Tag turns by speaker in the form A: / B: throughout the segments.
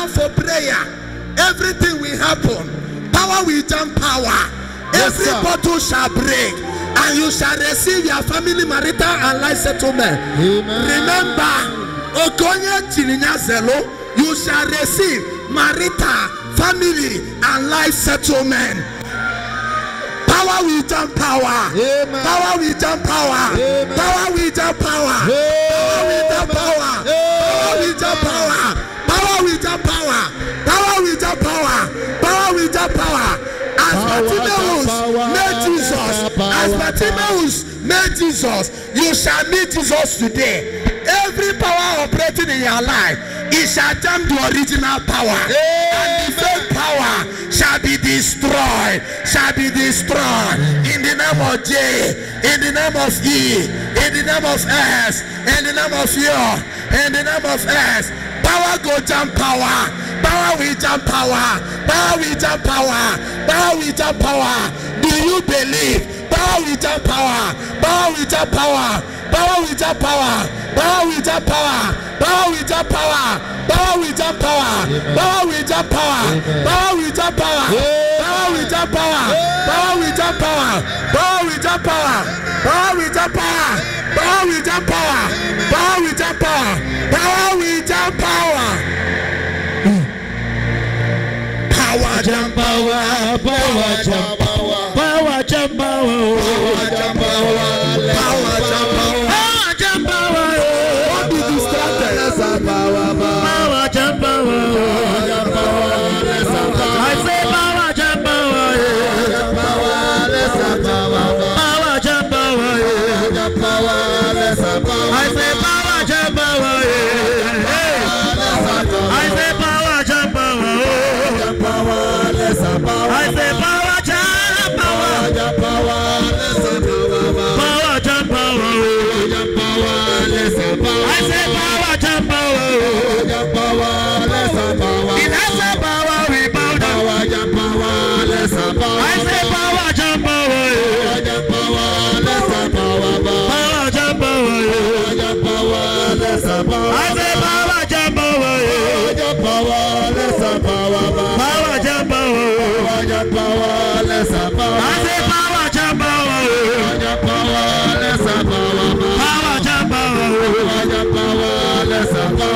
A: down for prayer, everything will happen. Power will jump power. Every bottle shall break, and you shall receive your family, marital, and life settlement. Remember, Okonye Chininya Zelo, you shall receive marital, family, and life settlement. Power will jump power. Power will jump power. Power will jump power. Power will jump power. Power will jump power. Power will jump power. Power will jump power. Power will jump power. As Bartimaeus met Jesus, as Bartimaeus met Jesus, you shall meet Jesus today. Every power operating in your life, it shall jump the original power, and the fake power shall be destroyed. Shall be destroyed in the name of J, in the name of E, in the name of S, in the name of U, in the name of S. Power go jump power. Power will jump power. Power will jump power. Power will jump power. Do you believe? Power will jump power. Power will jump power. Power will jump power. Power will jump power. Power will jump power. Power will jump power. Power will jump power. Power will jump power. Power will jump power. Power will jump power. Power will jump power. Power will jump power. Power will jump power. Power will jump power. Power will jump power. Power jump power. Power jump power. Power jump power. Power jump power. Power jump power. Power jump power. Don't be distracted. Power jump power. I say power jump power. Power jump power. I say power jump power. I say power jump power. I say power jump power. Power jump power. I say power jump power. In answer power we bow down. I say power jump power. Power jump power. I say power jump power. Power jump power. I say power jump power. Power jump power.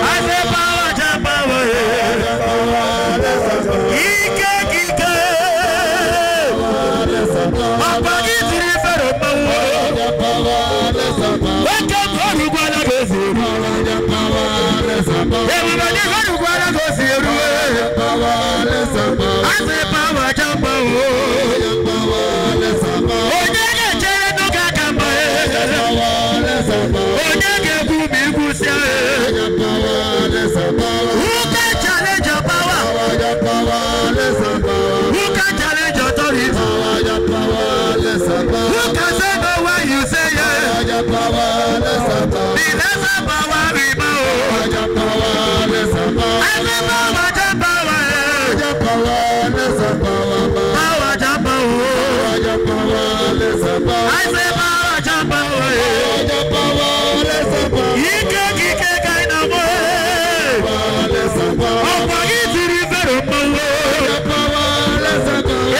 A: I say power jump power. Ike. Papa gitiri fero power. Welcome to Rugwala Goziru. Everybody go Rugwala Goziru. I say power jump power. Onyege chere no kakamba. Onyege gumi gusia. Who can challenge your power? Who can challenge your authority? Who can say no when you say yes? The lesser power we bow. I say power jump power. Power jump power. I say power jump power. Ike kind of way. Oh, it's very power.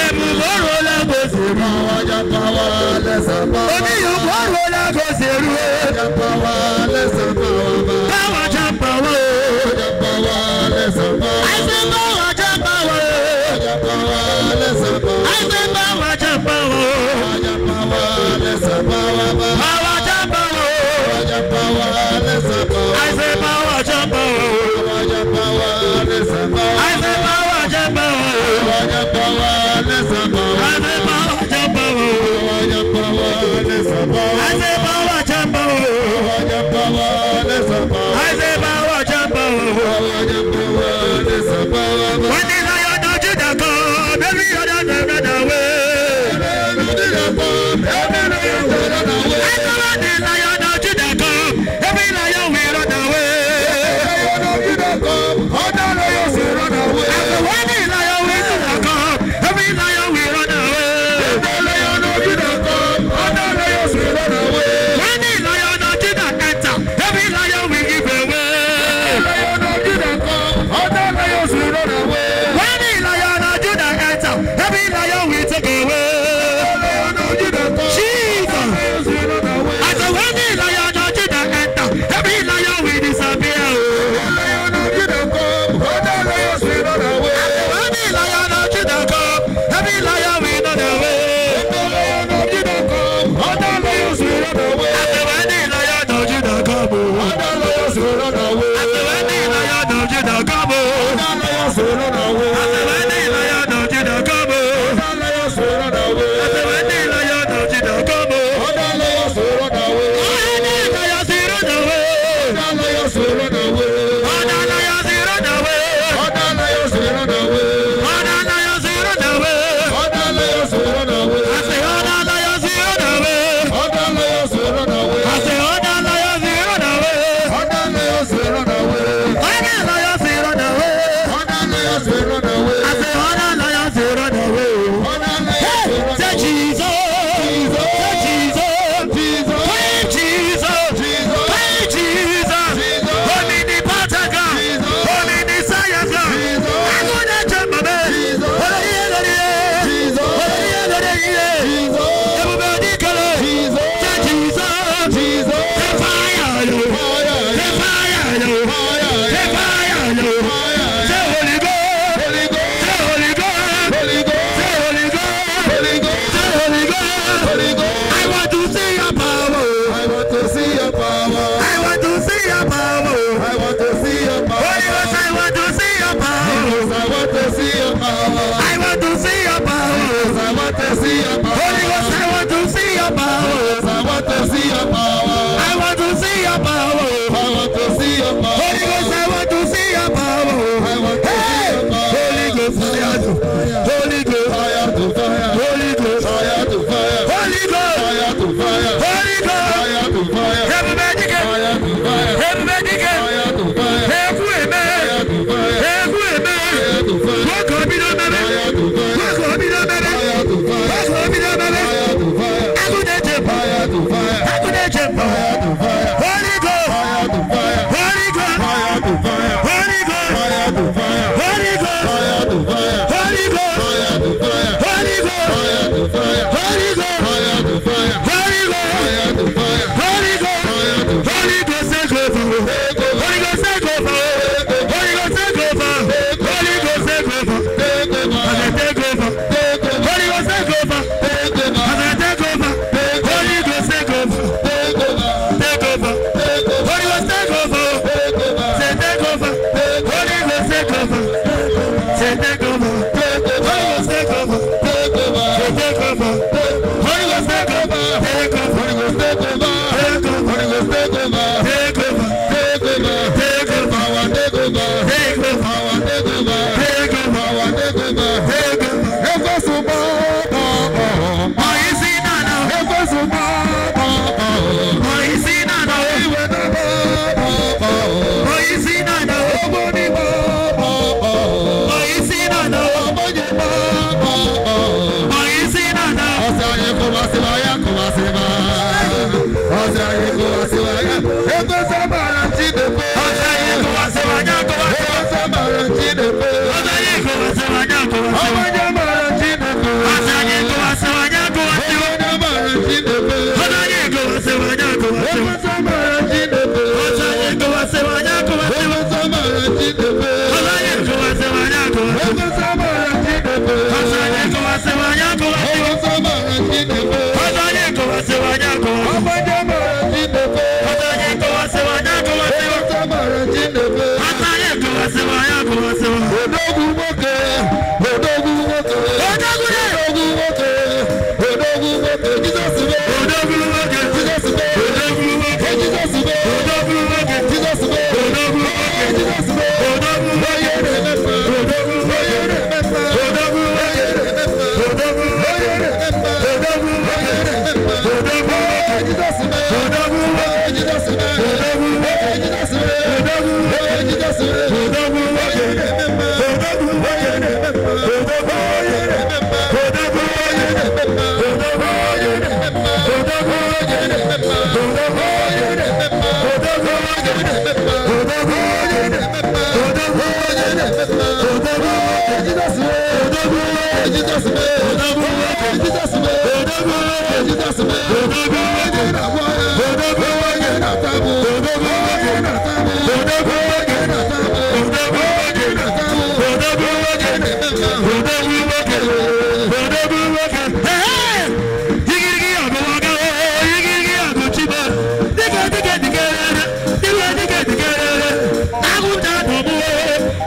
A: Every roller goes through. Only you roller goes through. Power jump power. I say power jump power. I say power jump power. Power jump power. I say power jump power. I say power jump power. I say power jump power. I say power jump power. I say power jump power.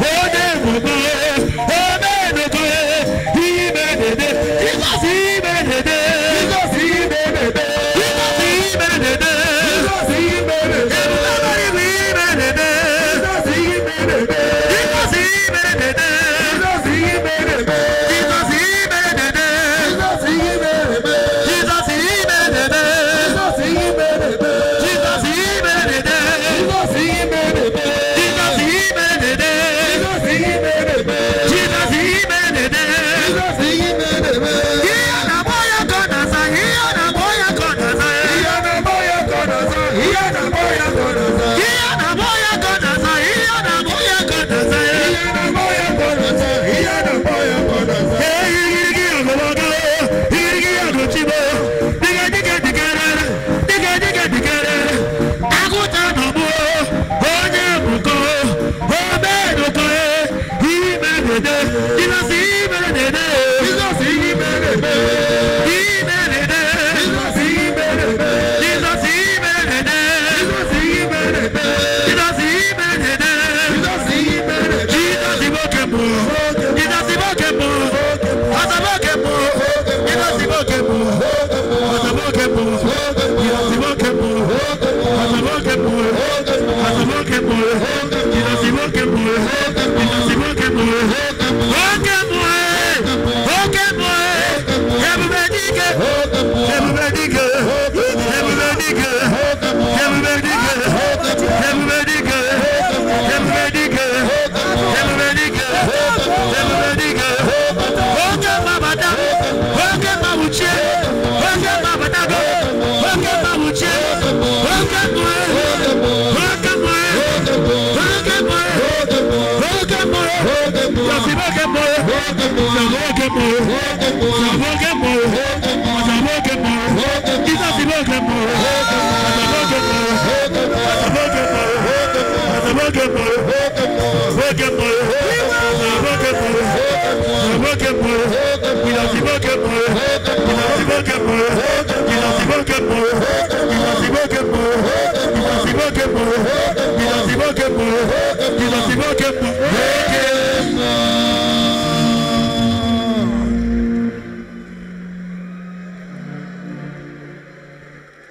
A: Hey!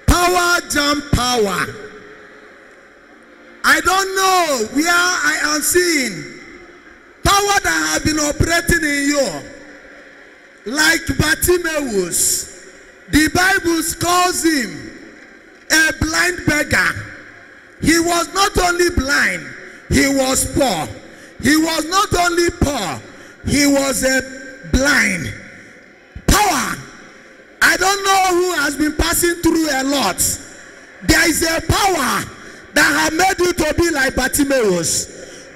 A: Power jump power. I don't know where I am seeing power that have been operating in you. Like Bartimaeus, the Bible calls him a blind beggar. He was not only blind, he was poor. He was not only poor, he was a blind. Power. I don't know who has been passing through a lot. There is a power that has made you to be like Bartimaeus.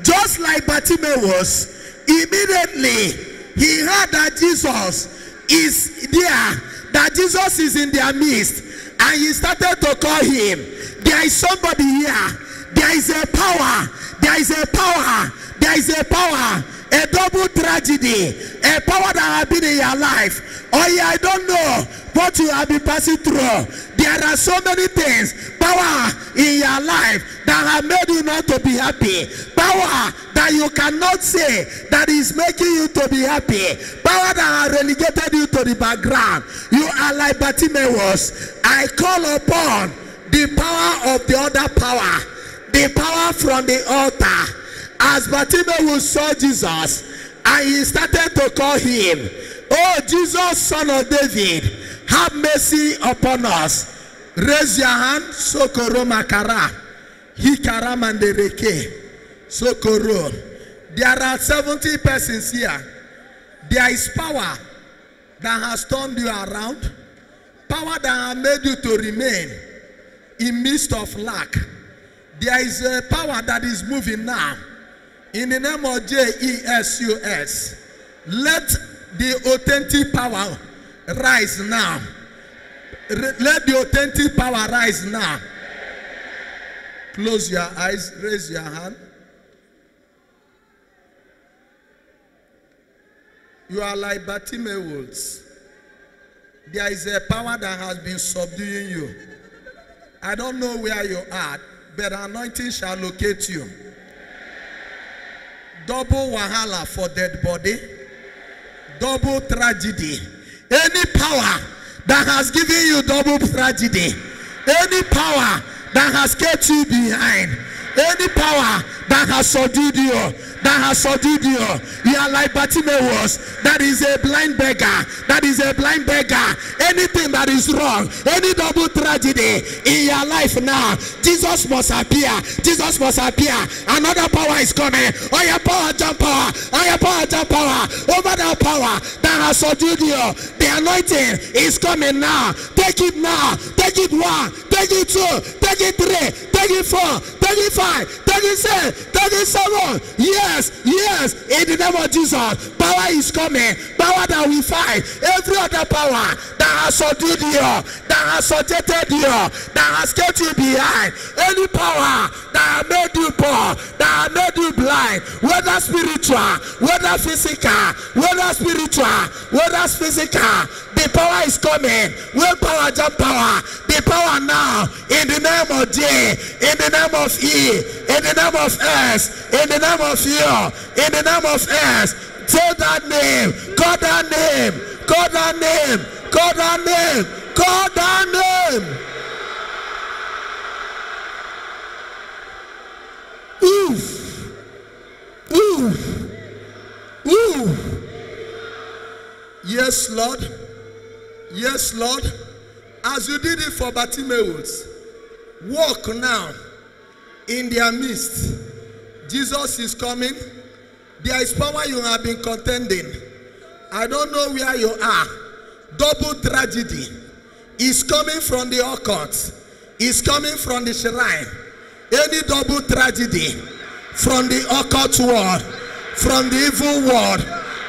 A: Just like Bartimaeus, immediately he heard that Jesus is there, that Jesus is in their midst, and he started to call him. There is somebody here. There is a power. There is a power. There is a power. A double tragedy. A power that has been in your life. Oh yeah, I don't know what you have been passing through. There are so many things, power in your life that have made you not to be happy. Power that you cannot say that is making you to be happy. Power that has relegated you to the background. You are like Bartimaeus. I call upon the power of the other power. The power from the altar. As Bartimaeus saw Jesus and he started to call him, oh Jesus, son of David, have mercy upon us. Raise your hand. Sokoro makara. Hikara mandereke. Sokoro. There are 70 persons here. There is power that has turned you around. Power that has made you to remain in midst of lack. There is a power that is moving now. In the name of Jesus, let the authentic power rise now. Let the authentic power rise now. Close your eyes, raise your hand. You are like Bartimaeus. There is a power that has been subduing you. I don't know where you are, but anointing shall locate you. Double wahala for dead body. Double tragedy. Any power that has given you double tragedy. Any power that has kept you behind. Any power that has subdued you. That has subdued you. You are like Bartimaeus. That is a blind beggar. That is a blind beggar. Anything that is wrong, any double tragedy in your life now, Jesus must appear. Jesus must appear. Another power is coming. Oh, your power, jump power. Oh, your power, jump power. Over that power that has subdued you. The anointing is coming now. Take it now. Take it 1. Take it 2. Take it 3. Take it 4. Take it 5. Take it 6. Take it 7. Yes, yes. In the name of Jesus, power is coming. Power that will fight every other power that has subdued you, that has subjected you, that has kept you behind. Any power that has made you poor, that has made you blind, whether spiritual, whether physical, whether spiritual, whether physical, the power is coming. Will power jump power? The power now. In the name of J, in the name of E, in the name of S, in the name of U, in the name of S. Say that name. Call that name. Call that name. Call that name. Call that name. Oof. Oof. Oof. Yes, Lord. Yes, Lord. As you did it for Bartimaeus, walk now in their midst. Jesus is coming. There is power you have been contending. I don't know where you are. Double tragedy is coming from the occult. Is coming from the shrine. Any double tragedy from the occult world, from the evil world,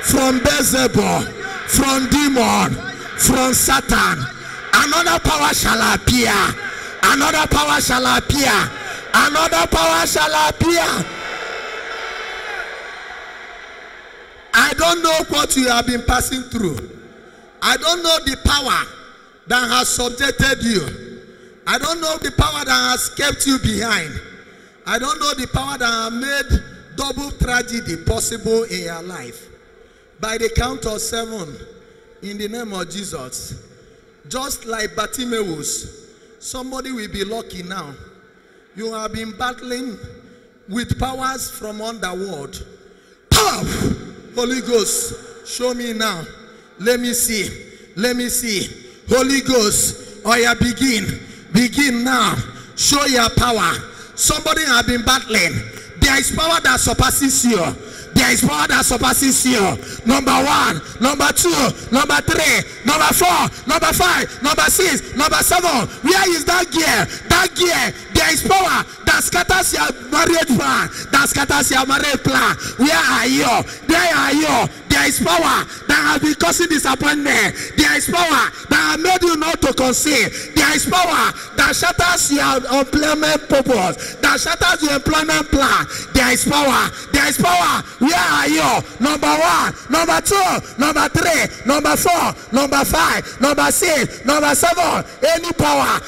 A: from Beelzebub, from demon, from Satan. Another power shall appear. Another power shall appear. Another power shall appear. I don't know what you have been passing through. I don't know the power that has subjected you. I don't know the power that has kept you behind. I don't know the power that has made double tragedy possible in your life. By the count of 7, in the name of Jesus, just like Bartimaeus, somebody will be lucky now. You have been battling with powers from underworld. Power! Holy Ghost, show me now. Let me see. Let me see. Holy Ghost, oh yeah, begin now. Show your power. Somebody has been battling. There is power that surpasses you. There is power that surpasses you. Number 1, number 2, number 3, number 4, number 5, number 6, number 7. Where is that gear? That gear. There is power that scatters your marriage plan. That scatters your marriage plan. Where are you? There are you. There is power that has been causing disappointment. There is power that has made you not to conceive. There is power that shatters your employment purpose. That shatters your employment plan. There is power. There is power. Where are you? Number 1, number 2, number 3, number 4, number 5, number 6, number 7. Any power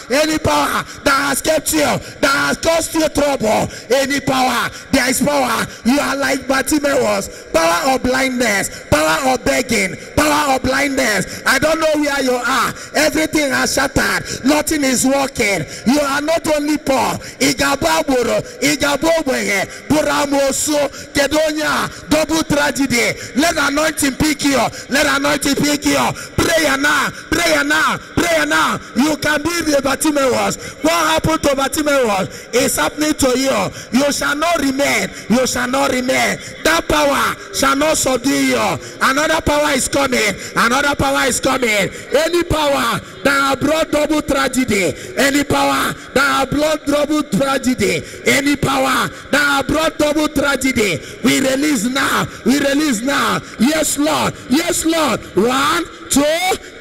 A: that has kept you, that has caused you trouble. Any power. There is power. You are like Bartimaeus. Power of blindness. Power of begging, power of blindness. I don't know where you are. Everything has shattered. Nothing is working. You are not only poor. Igababuro, Igabobwe, Buramoso, Kedonia, double tragedy. Let anointing pick you. Let anointing pick you. Prayer now. Prayer now. Prayer now. You can be the Bartimaeus. What happened to Bartimaeus is happening to you. You shall not remain. You shall not remain. That power shall not subdue you. Another power is coming. Another power is coming. Any power that have brought double tragedy. Any power that have brought double tragedy. Any power that have brought double tragedy. We release now. We release now. Yes, Lord. Yes, Lord. 1, 2,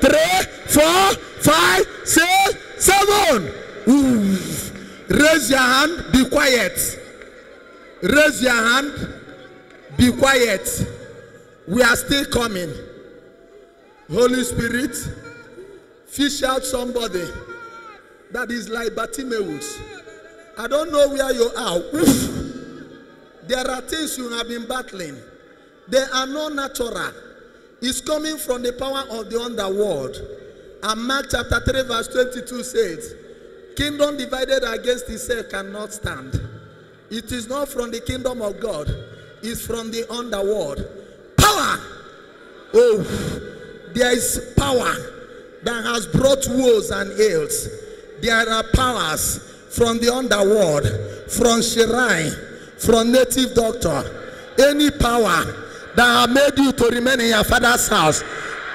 A: 3, 4, 5, 6, 7. Ooh. Raise your hand. Be quiet. Raise your hand. Be quiet. We are still coming. Holy Spirit, fish out somebody that is like Bartimaeus. I don't know where you are. Oof. There are things you have been battling. They are not natural. It's coming from the power of the underworld. And Mark chapter 3 verse 22 says, kingdom divided against itself cannot stand. It is not from the kingdom of God. It's from the underworld. Power. Oh, there is power that has brought woes and ills. There are powers from the underworld, from shrine, from native doctor. Any power that have made you to remain in your father's house,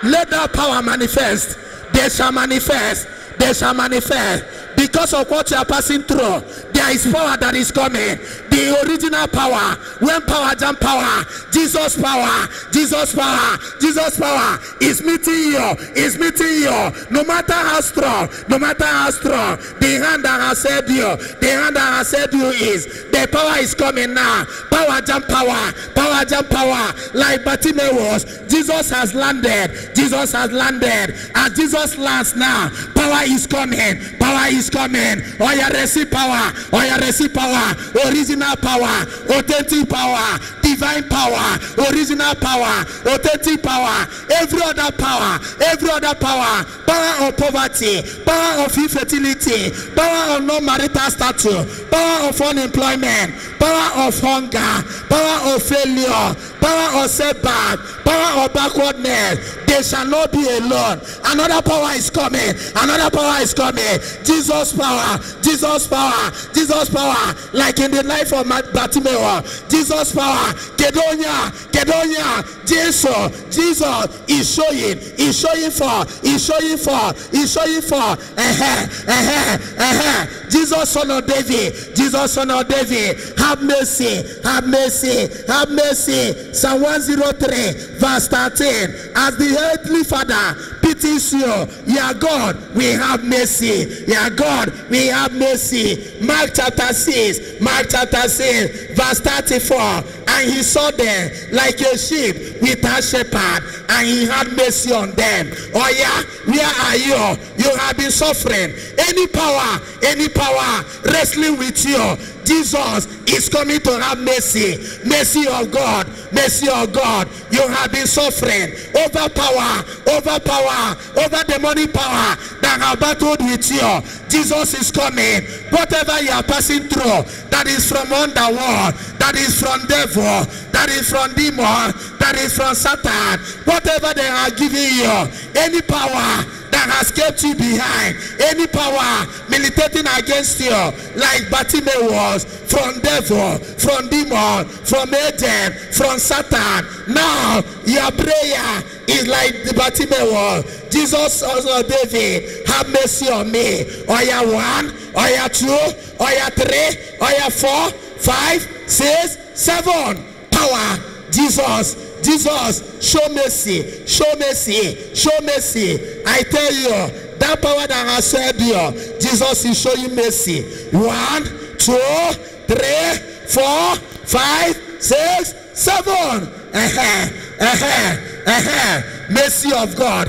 A: let that power manifest. They shall manifest. They shall manifest. Because of what you are passing through, there is power that is coming. The original power. When power jump power, Jesus power, Jesus power, Jesus power is meeting you. Is meeting you. No matter how strong, no matter how strong, the hand that has saved you, the hand that has saved you is, the power is coming now. Power jump power, power jump power. Like Bartimaeus, Jesus has landed. Jesus has landed. As Jesus lands now, power is coming. Power is coming. Oh, you receive power. Oh, you receive power. Original power. Authentic power. Divine power. Original power. Authentic power. Every other power. Every other power. Power of poverty. Power of infertility. Power of non-marital status. Power of unemployment. Power of hunger. Power of failure. Power of setback. Power of backwardness. They shall not be alone. Another power is coming. Another power is coming. Jesus power. Jesus power. Jesus power. Like in the life of Bartimaeus. Jesus power. Jesus is showing for. Jesus, son of David, have mercy. Psalm 103 verse 13. As the earthly Father pities you, your God, we have mercy. Your God, we have mercy. Mark chapter 6 verse 34. And he saw them like a sheep without shepherd, and he had mercy on them. Oh yeah, where are you? You have been suffering. Any power wrestling with you, Jesus is coming to have mercy. Mercy of God. You have been suffering over demonic power that have battled with you. Jesus is coming. Whatever you are passing through, that is from underworld, that is from devil, that is from demon, that is from Satan. Whatever they are giving you, any power that has kept you behind, any power militating against you, like Bartimaeus, from devil, from demon, from Eden, from Satan. Now your prayer is like the Bartimaeus. Jesus, son of David, have mercy on me. Oya 1, Oya 2, Oya 3, Oya 4, 5, 6, 7. Power. Jesus, show mercy. I tell you, that power that has saved you, Jesus is showing mercy. 1, 2, 3, 4, 5, 6, 7. Mercy of God.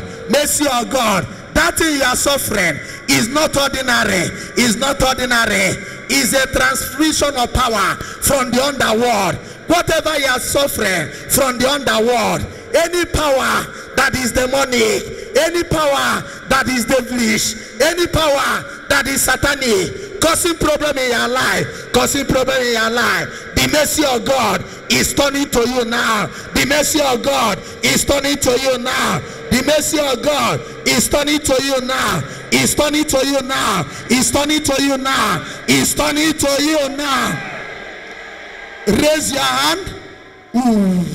A: That thing you are suffering is not ordinary. It's a transmission of power from the underworld. Whatever you are suffering from the underworld, any power that is demonic, any power that is devilish, any power that is satanic, causing problem in your life, the mercy of God is turning to you now. The mercy of God is turning to you now. The mercy of God is turning to you now. Is turning to you now. Is turning to you now. Is turning to you now. Raise your hand. Ooh.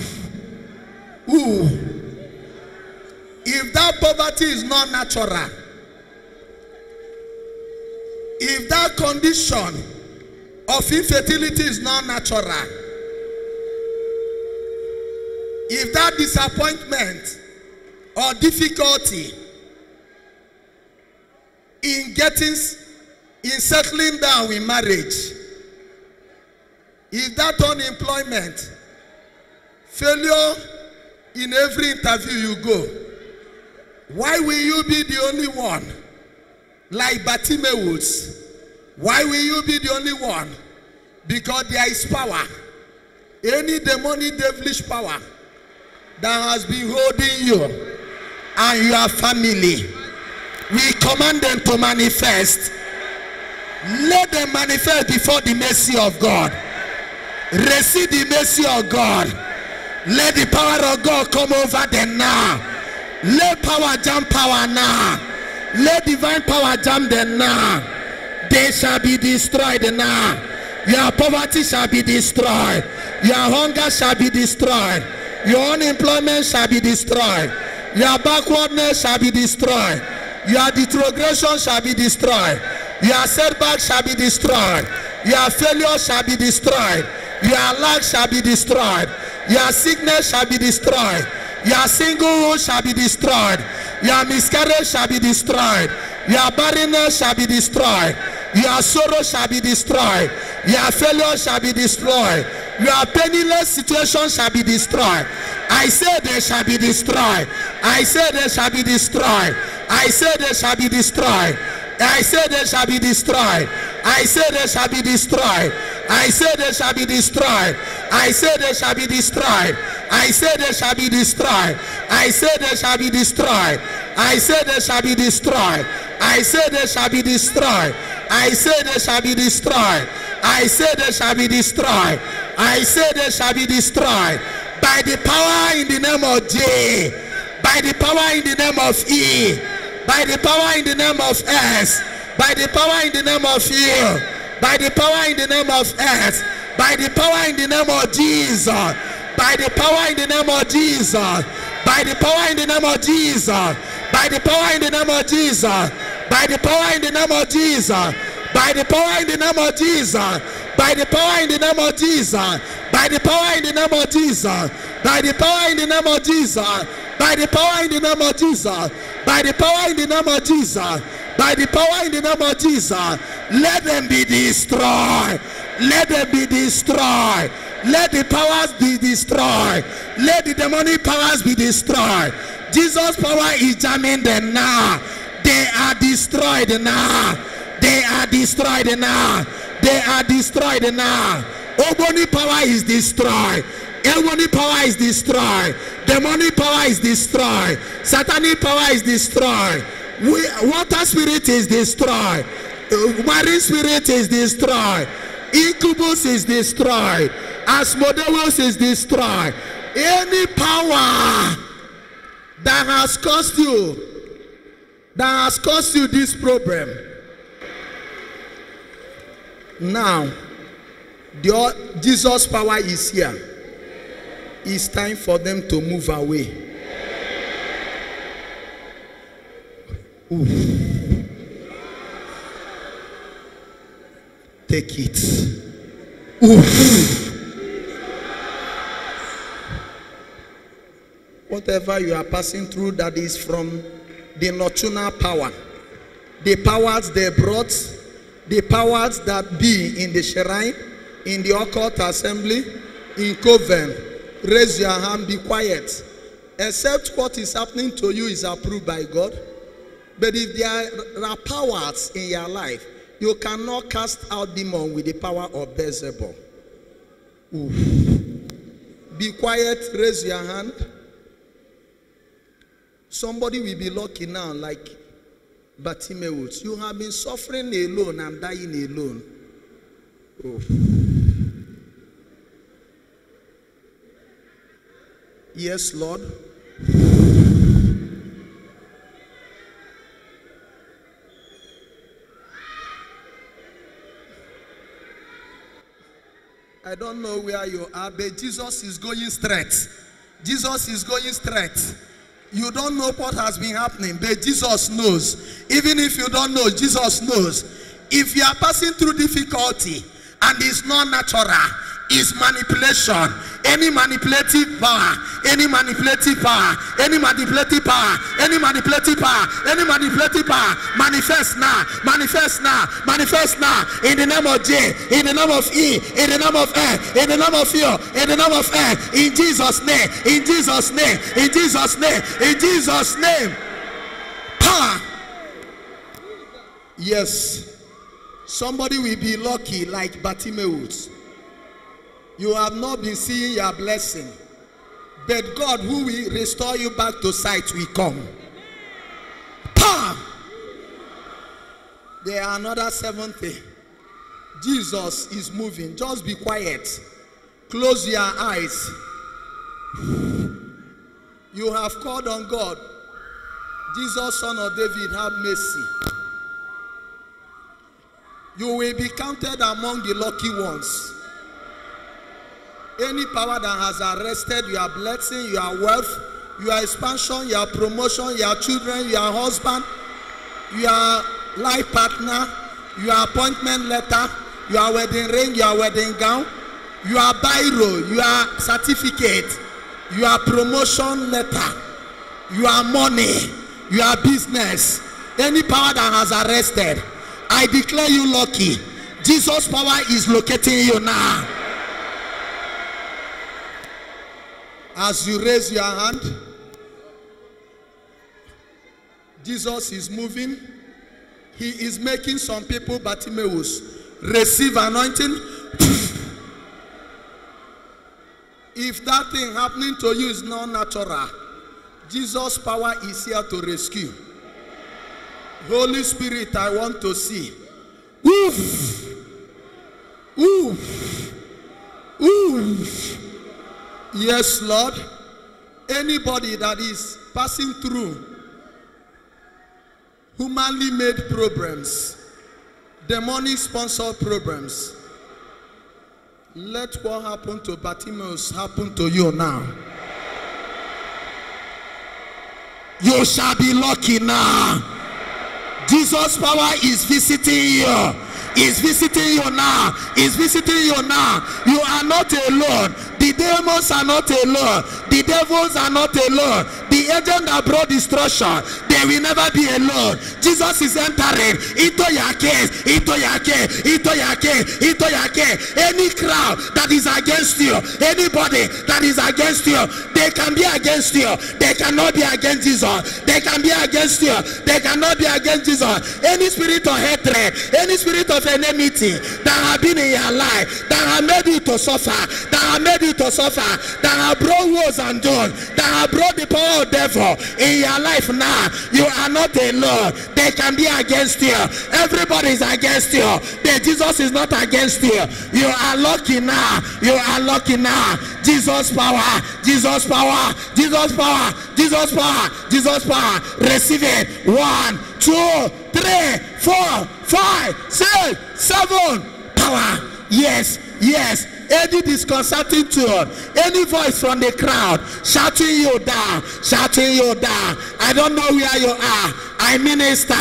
A: If that poverty is not natural, if that condition of infertility is not natural, if that disappointment or difficulty in settling down in marriage, if that unemployment, failure in every interview you go, why will you be the only one like Bartimaeus? Why will you be the only one? Because there is power. Any demonic devilish power that has been holding you and your family, we command them to manifest. Let them manifest before the mercy of God. Receive the mercy of God. Let the power of God come over them now. Let power jam power now. Let divine power jam them now. They shall be destroyed now. Your poverty shall be destroyed. Your hunger shall be destroyed. Your unemployment shall be destroyed. Your backwardness shall be destroyed. Your retrogression shall be destroyed. Your setback shall be destroyed. Your failure shall be destroyed. Your lack shall be destroyed. Your sickness shall be destroyed. Your singlehood shall be destroyed. Your miscarriage shall be destroyed. Your barrenness shall be destroyed. Your sorrow shall be destroyed. Your failure shall be destroyed. Your penniless situation shall be destroyed. I say they shall be destroyed. I say they shall be destroyed. I say they shall be destroyed. I say they shall be destroyed. I say they shall be destroyed. I say they shall be destroyed. I say they shall be destroyed. I say they shall be destroyed. I say they shall be destroyed. I say they shall be destroyed. I say they shall be destroyed. I say they shall be destroyed. I say they shall be destroyed. I say they shall be destroyed. By the power in the name of J. By the power in the name of E. By the power in the name of S. By the power in the name of U. By the power in the name of S. By the power in the name of Jesus. By the power in the name of Jesus. By the power in the name of Jesus. By the power in the name of Jesus. By the power in the name of Jesus. By the power in the name of Jesus. By the power in the name of Jesus. By the power in the name of Jesus. By the power in the name of Jesus. By the power in the name of Jesus. By the power in the name of Jesus. By the power in the name of Jesus. Let them be destroyed. Let them be destroyed. Let the powers be destroyed. Let the demonic powers be destroyed. Jesus' power is jamming them now. They are destroyed now. They are destroyed now. They are destroyed now. Ogoni power is destroyed. Elwoni power is destroyed. Demonic power is destroyed. Satanic power is destroyed. Water spirit is destroyed. Marine spirit is destroyed. Incubus is destroyed. Asmodeus is destroyed. Any power that has caused you this problem, now Jesus' power is here. It's time for them to move away. Oof. Take it. Oof. Whatever you are passing through that is from the nocturnal power, the powers they brought, the powers that be in the shrine, in the occult assembly, in coven, raise your hand, be quiet. Except what is happening to you is approved by God. But if there are powers in your life, you cannot cast out demons with the power of Beelzebub. Oof. Be quiet, raise your hand. Somebody will be lucky now, like Bartimaeus. You have been suffering alone and dying alone. Oof. Yes, Lord. I don't know where you are, but Jesus is going straight. Jesus is going straight. You don't know what has been happening, but Jesus knows. Even if you don't know, Jesus knows. If you are passing through difficulty and it's not natural, it's manipulation. Any manipulative power, any manipulative power, any manipulative power, any manipulative power, any manipulative power, manifest now, manifest now, manifest now, in the name of J, in the name of E, in the name of N, in the name of you, in the name of N, in Jesus' name, in Jesus' name, in Jesus' name, in Jesus' name. Power. Yes. Somebody will be lucky like Bartimaeus. You have not been seeing your blessing, but God, who will restore you back to sight, will come. Power. There are another 70. Jesus is moving. Just be quiet. Close your eyes. You have called on God. Jesus, Son of David, have mercy. You will be counted among the lucky ones. Any power that has arrested your blessing, your wealth, your expansion, your promotion, your children, your husband, your life partner, your appointment letter, your wedding ring, your wedding gown, your biro, your certificate, your promotion letter, your money, your business, any power that has arrested, I declare you lucky. Jesus' power is locating you now. As you raise your hand, Jesus is moving. He is making some people, Bartimaeus, receive anointing. If that thing happening to you is not natural, Jesus' power is here to rescue. Holy Spirit, I want to see. Oof! Oof! Oof! Yes, Lord. Anybody that is passing through humanly made problems, demonic sponsored problems, Let what happened to Bartimaeus happen to you now. You shall be lucky now. Jesus' power is visiting you. Is visiting you now. Is visiting you now. You are not alone. The demons are not alone. The devils are not alone. The agent that brought destruction, they will never be alone. Jesus is entering into your case, into your case, into your case, into your case. Any crowd that is against you, anybody that is against you, they can be against you. They cannot be against Jesus. They can be against you. They cannot be against Jesus. Any spirit of hatred, any spirit of enmity that have been in your life, that have made you to suffer, that have made you to suffer, that have brought wars and done, that have brought the power of devil in your life now, you are not alone. They can be against you. Everybody is against you. Jesus is not against you. You are lucky now. You are lucky now. Jesus power, Jesus power, Jesus power, Jesus power, Jesus power. Receive it. 1, 2, 3, 4, 5, 6, 7. Power. Yes, yes. Any disconcerting tune, any voice from the crowd shouting you down, shouting you down. I don't know where you are. I minister.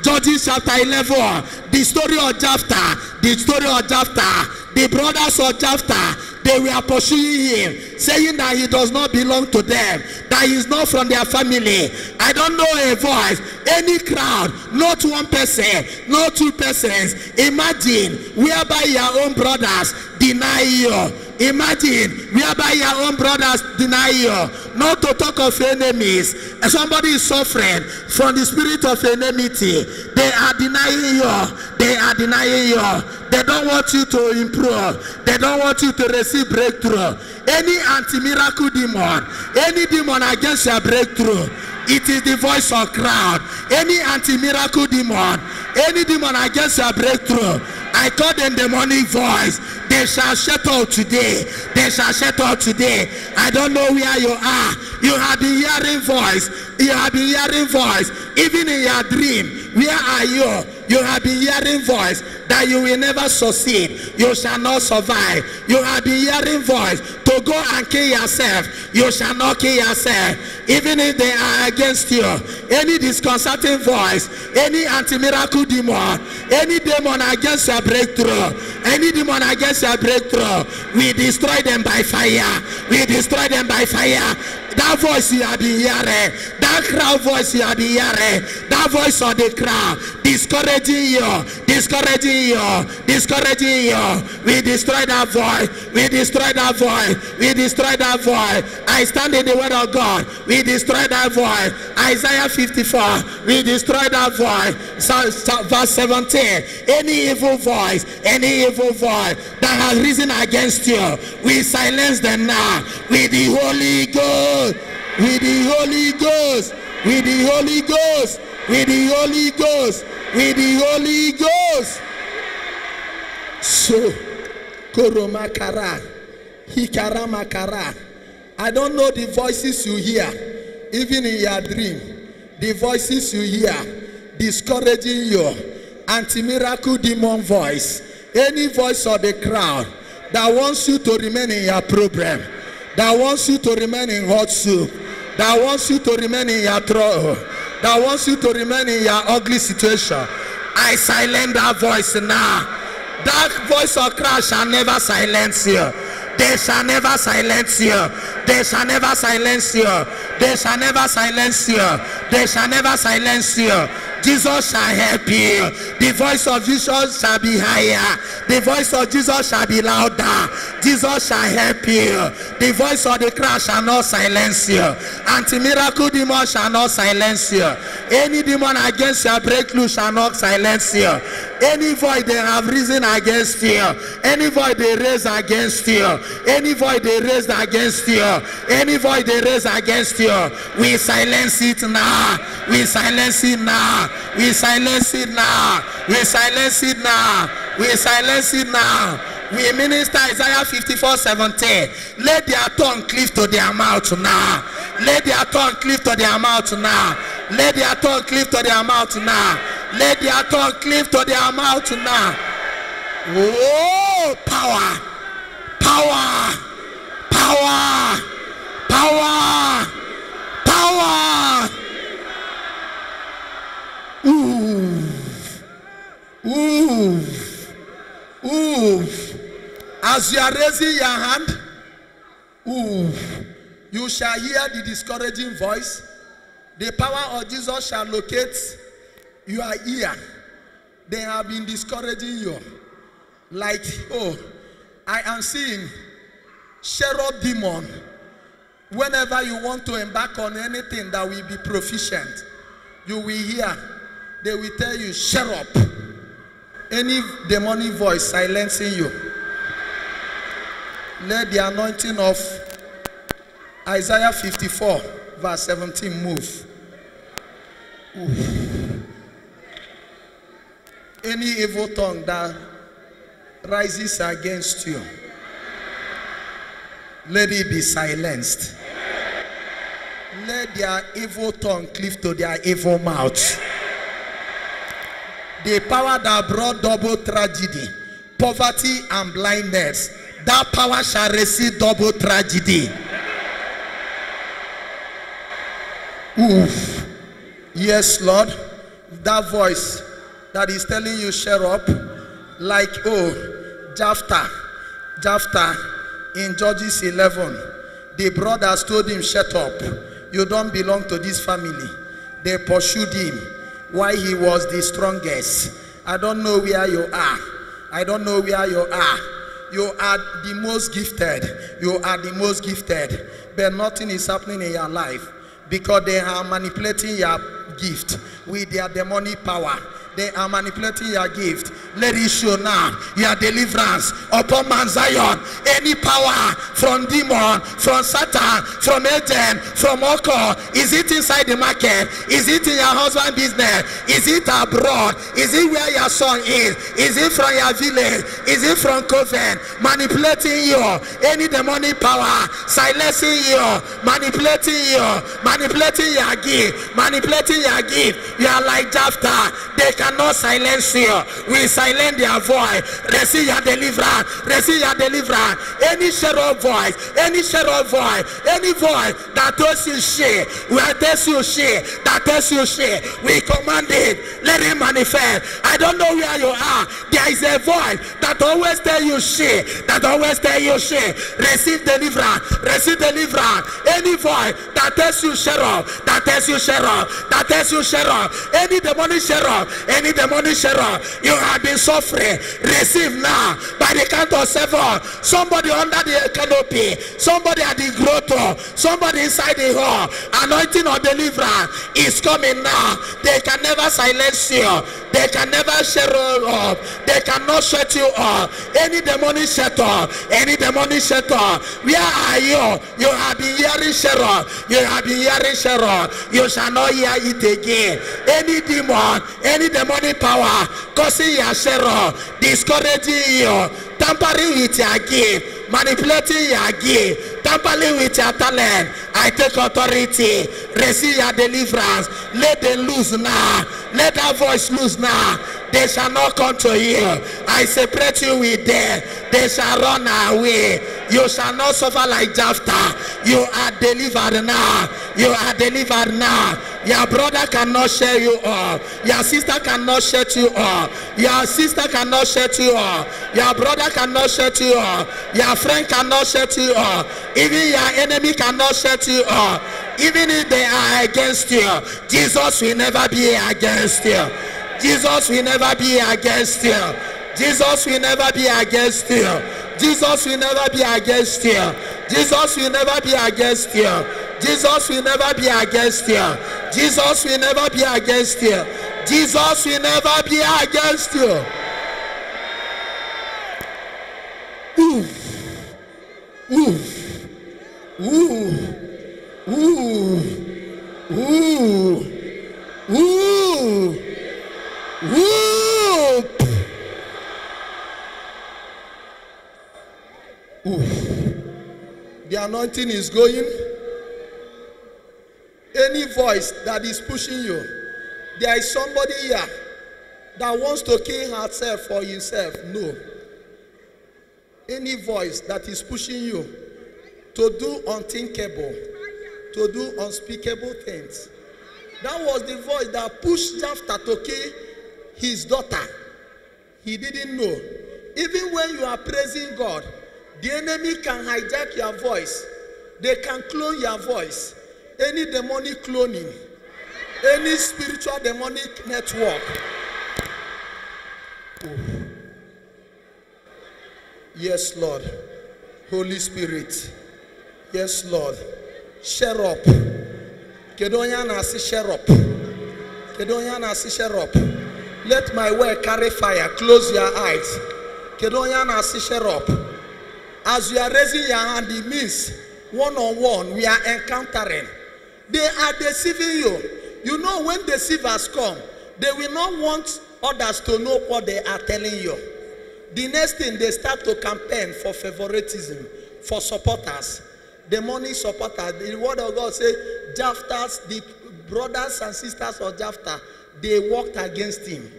A: Judges chapter 11. The story of Jephthah. The story of Jephthah. The brothers of Jephthah, they were pursuing him, saying that he does not belong to them, that he is not from their family. I don't know a voice, any crowd, not one person, not two persons. Imagine whereby your own brothers deny you. Imagine whereby your own brothers deny you. Not to talk of enemies. Somebody is suffering from the spirit of enmity. They are denying you. They are denying you. They don't want you to improve. They don't want you to receive breakthrough. Any anti-miracle demon, any demon against your breakthrough, it is the voice of crowd. Any anti-miracle demon, any demon against your breakthrough, I call them demonic voice. They shall shut out today. They shall shut out today. I don't know where you are. You have been hearing voice. You have been hearing voice. Even in your dream, where are you? You have been hearing voice that you will never succeed. You shall not survive. You have been hearing voice to go and kill yourself. You shall not kill yourself. Even if they are against you. Any disconcerting voice, any anti-miracle demon, any demon against your breakthrough, any demon against your breakthrough, we destroy them by fire. We destroy them by fire. That voice you have been hearing, that crowd voice you have been hearing, that voice of the crowd, discouraging you, discouraging you, discouraging you. We destroy that voice. We destroy that voice. We destroy that voice. I stand in the word of God. We destroy that voice. Isaiah 54. We destroy that voice. Verse 17. Any evil voice that has risen against you, we silence them now with the Holy Ghost. With the Holy Ghost. With the Holy Ghost. With the Holy Ghost. With the Holy Ghost. So, Koromakara, Hikaramakara. I don't know the voices you hear, even in your dream. The voices you hear, discouraging you, anti-miracle demon voice, any voice of the crowd that wants you to remain in your problem, that wants you to remain in hot soup, that wants you to remain in your trouble, that wants you to remain in your ugly situation. I silence that voice now. That voice of Christ shall never silence you. They shall never silence you. They shall never silence you. They shall never silence you. They shall never silence you. Jesus shall help you. The voice of Jesus shall be higher. The voice of Jesus shall be louder. Jesus shall help you. The voice of the crowd shall not silence you. Anti-miracle demon shall not silence you. Any demon against your breakthrough shall not silence you. Any voice they have risen against you, any voice they raise against you, any voice they raised against you, any voice they raise against you, we silence it now. We silence it now. We silence it now. We silence it now. We silence it now. We minister Isaiah 54:17. Let their tongue cleave to their mouth now. Let their tongue cleave to their mouth now. Let their tongue cleave to their mouth now. Let their tongue cleave to their mouth now. Oh, power, power, power, power, power. Ooh, ooh, ooh. As you are raising your hand, ooh, you shall hear the discouraging voice. The power of Jesus shall locate your ear. They have been discouraging you. Like, oh, I am seeing cherub demon. Whenever you want to embark on anything that will be proficient, you will hear. They will tell you, cherub. Any demonic voice silencing you. Let the anointing of Isaiah 54 verse 17 move. Ooh. Any evil tongue that rises against you, let it be silenced. Let their evil tongue cleave to their evil mouth. The power that brought double tragedy, poverty and blindness, that power shall receive double tragedy. Oof. Yes, Lord. That voice that is telling you share up, like, oh, Jephthah in Judges 11, the brothers told him, shut up, you don't belong to this family. They pursued him while he was the strongest. I don't know where you are. I don't know where you are. You are the most gifted. You are the most gifted. But nothing is happening in your life because they are manipulating your gift with their demonic power. They are manipulating your gift. Let it show now your deliverance upon Mount Zion. Any power from demon, from Satan, from agent, from Oko, is it inside the market? Is it in your husband's business? Is it abroad? Is it where your son is? Is it from your village? Is it from Coven? Manipulating you. Any demonic power silencing you, manipulating you, manipulating your gift, manipulating your gift. You are like Jephthah. They cannot silence you. We silence their voice. Receive your deliverance. Receive your deliverance. Any cherub voice, any cherub voice, any voice that tells you shit, where tells you shit, that tells you shit, we command it. Let it manifest. I don't know where you are. There is a voice that always tell you shit, that always tell you shit. Receive deliverance. Receive deliverance. Any voice that tells you cherub, that tells you cherub, that tells you cherub, any demonic cherub, any demonic cherub, you have been suffering. Receive now by the count of 7. Somebody under the canopy, somebody at the grotto, somebody inside the hall. Anointing of deliverance is coming now. They can never silence you. They can never shut you up. They cannot shut you up. Any demonic shut up, any demonic shut up. Where are you? You have been hearing cherub. You have been hearing cherub. You shall not hear it again. Any demon, any demonic power causing your cherub, discouraging you, tampering with your gift, manipulating your gift, tampering with your talent. I take authority. Receive your deliverance. Let them loose now. Let that voice loose now. They shall not come to you. I separate you with them. They shall run away. You shall not suffer like Jephthah. You are delivered now. You are delivered now. Your brother cannot share you up. Your sister cannot shut you up. Your sister cannot shut you up. Your brother cannot shut you up. Your friend cannot shut you up. Even your enemy cannot shut you up. Even if they are against you, Jesus will never be against you. Jesus will never be against you. Jesus will never be against you. Jesus will never be against you. Jesus will never be against you. Jesus will never be against you. Jesus will never be against you. Jesus will never be against you. Ooh. Ooh. Ooh. Ooh. Ooh. Ooh. Ooh. Ooh. The anointing is going. Any voice that is pushing you, there is somebody here that wants to kill herself for himself. No. Any voice that is pushing you to do unthinkable, to do unspeakable things. That was the voice that pushed Jephthah to kill his daughter. He didn't know. Even when you are praising God, the enemy can hijack your voice. They can clone your voice. Any demonic cloning, any spiritual demonic network. Ooh. Yes, Lord. Holy Spirit. Yes, Lord. Share up. Kedonya na si share up. Kedonya na si share up. Let my word carry fire. Close your eyes. Kedonya na si share up. As you are raising your hand, it means one-on-one we are encountering. They are deceiving you. You know, when deceivers come, they will not want others to know what they are telling you. The next thing, they start to campaign for favoritism, for supporters. The money supporters. The word of God says, Jephthah's, the brothers and sisters of Jephthah, they worked against him.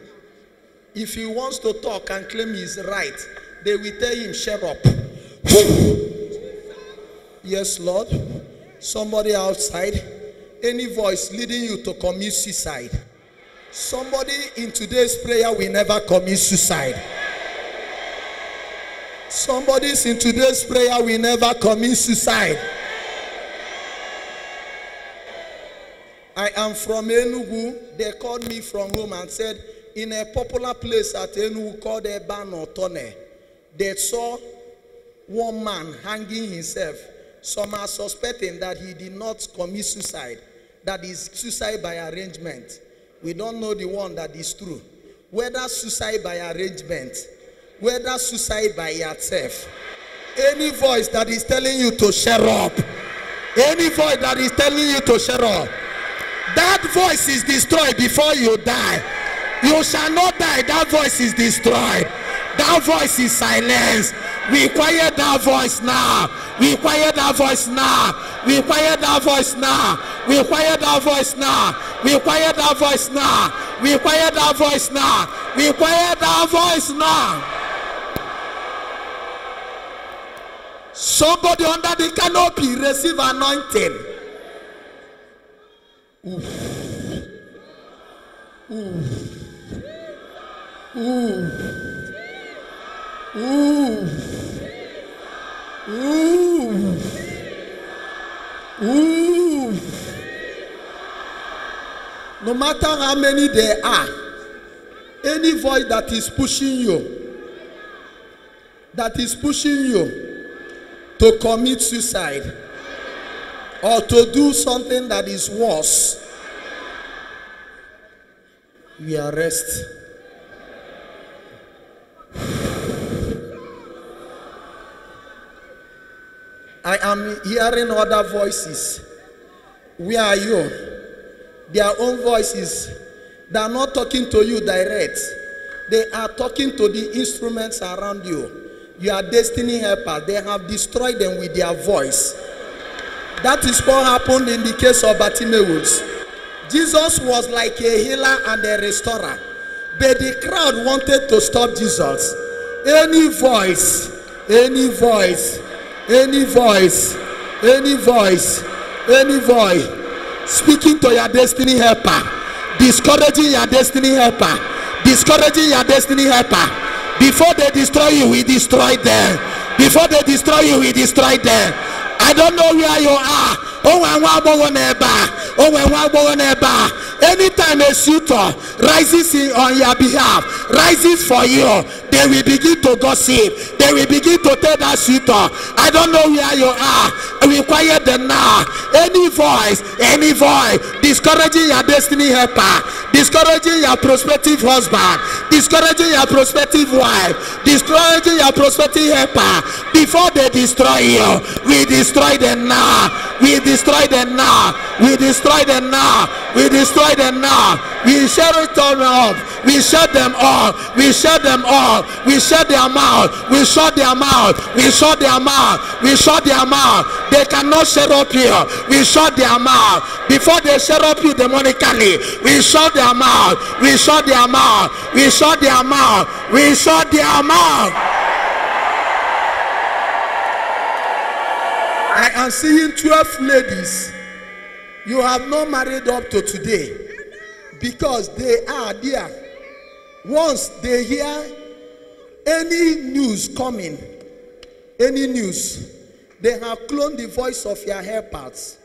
A: If he wants to talk and claim he's right, they will tell him, shut up. Yes, Lord. Somebody outside, any voice leading you to commit suicide. Somebody in today's prayer will never commit suicide. Somebody in today's prayer will never commit suicide. I am from Enugu. They called me from home and said, in a popular place at Enugu called Ebanotone, they saw one man hanging himself. Some are suspecting that he did not commit suicide, that is suicide by arrangement. We don't know the one that is true. Whether suicide by arrangement, whether suicide by yourself. Any voice that is telling you to shut up, any voice that is telling you to shut up, that voice is destroyed before you die. You shall not die. That voice is destroyed. That voice is silenced. We quiet that voice now. We quiet that voice now. We quiet that voice now. We quiet that voice now. We quiet that voice now. We quiet that voice now. We quiet that voice now. Somebody under the canopy receive anointing. Ooh. Ooh. Ooh. Ooh. Ooh. Ooh. No matter how many there are, any voice that is pushing you to commit suicide or to do something that is worse, we arrest. I am hearing other voices. Where are you? Their own voices. They are not talking to you direct. They are talking to the instruments around you. You are destiny helper. They have destroyed them with their voice. That is what happened in the case of Bartimaeus. Jesus was like a healer and a restorer, but the crowd wanted to stop Jesus. Any voice, any voice, any voice, any voice, any voice speaking to your destiny helper, discouraging your destiny helper, discouraging your destiny helper. Before they destroy you, we destroy them. Before they destroy you, we destroy them. I don't know where you are. Anytime a suitor rises on your behalf, rises for you, they will begin to gossip. They will begin to tell that suitor, I don't know where you are. We quiet them now. Any voice discouraging your destiny helper, discouraging your prospective husband, discouraging your prospective wife, discouraging your prospective helper. Before they destroy you, we destroy them now. We destroy them now. We destroy them now. We destroy them now. We shut it all up. We shut them all. We shut them all. We shut their mouth. We shut their mouth. We shut their mouth. We shut their mouth. They cannot shut up here. We shut their mouth. Before they shut up you demonically, we shut their mouth. We shut their mouth. We shut their mouth. We shut their mouth. I am seeing 12 ladies. You have not married up to today because they are there. Once they hear any news coming, any news, they have cloned the voice of your hair parts.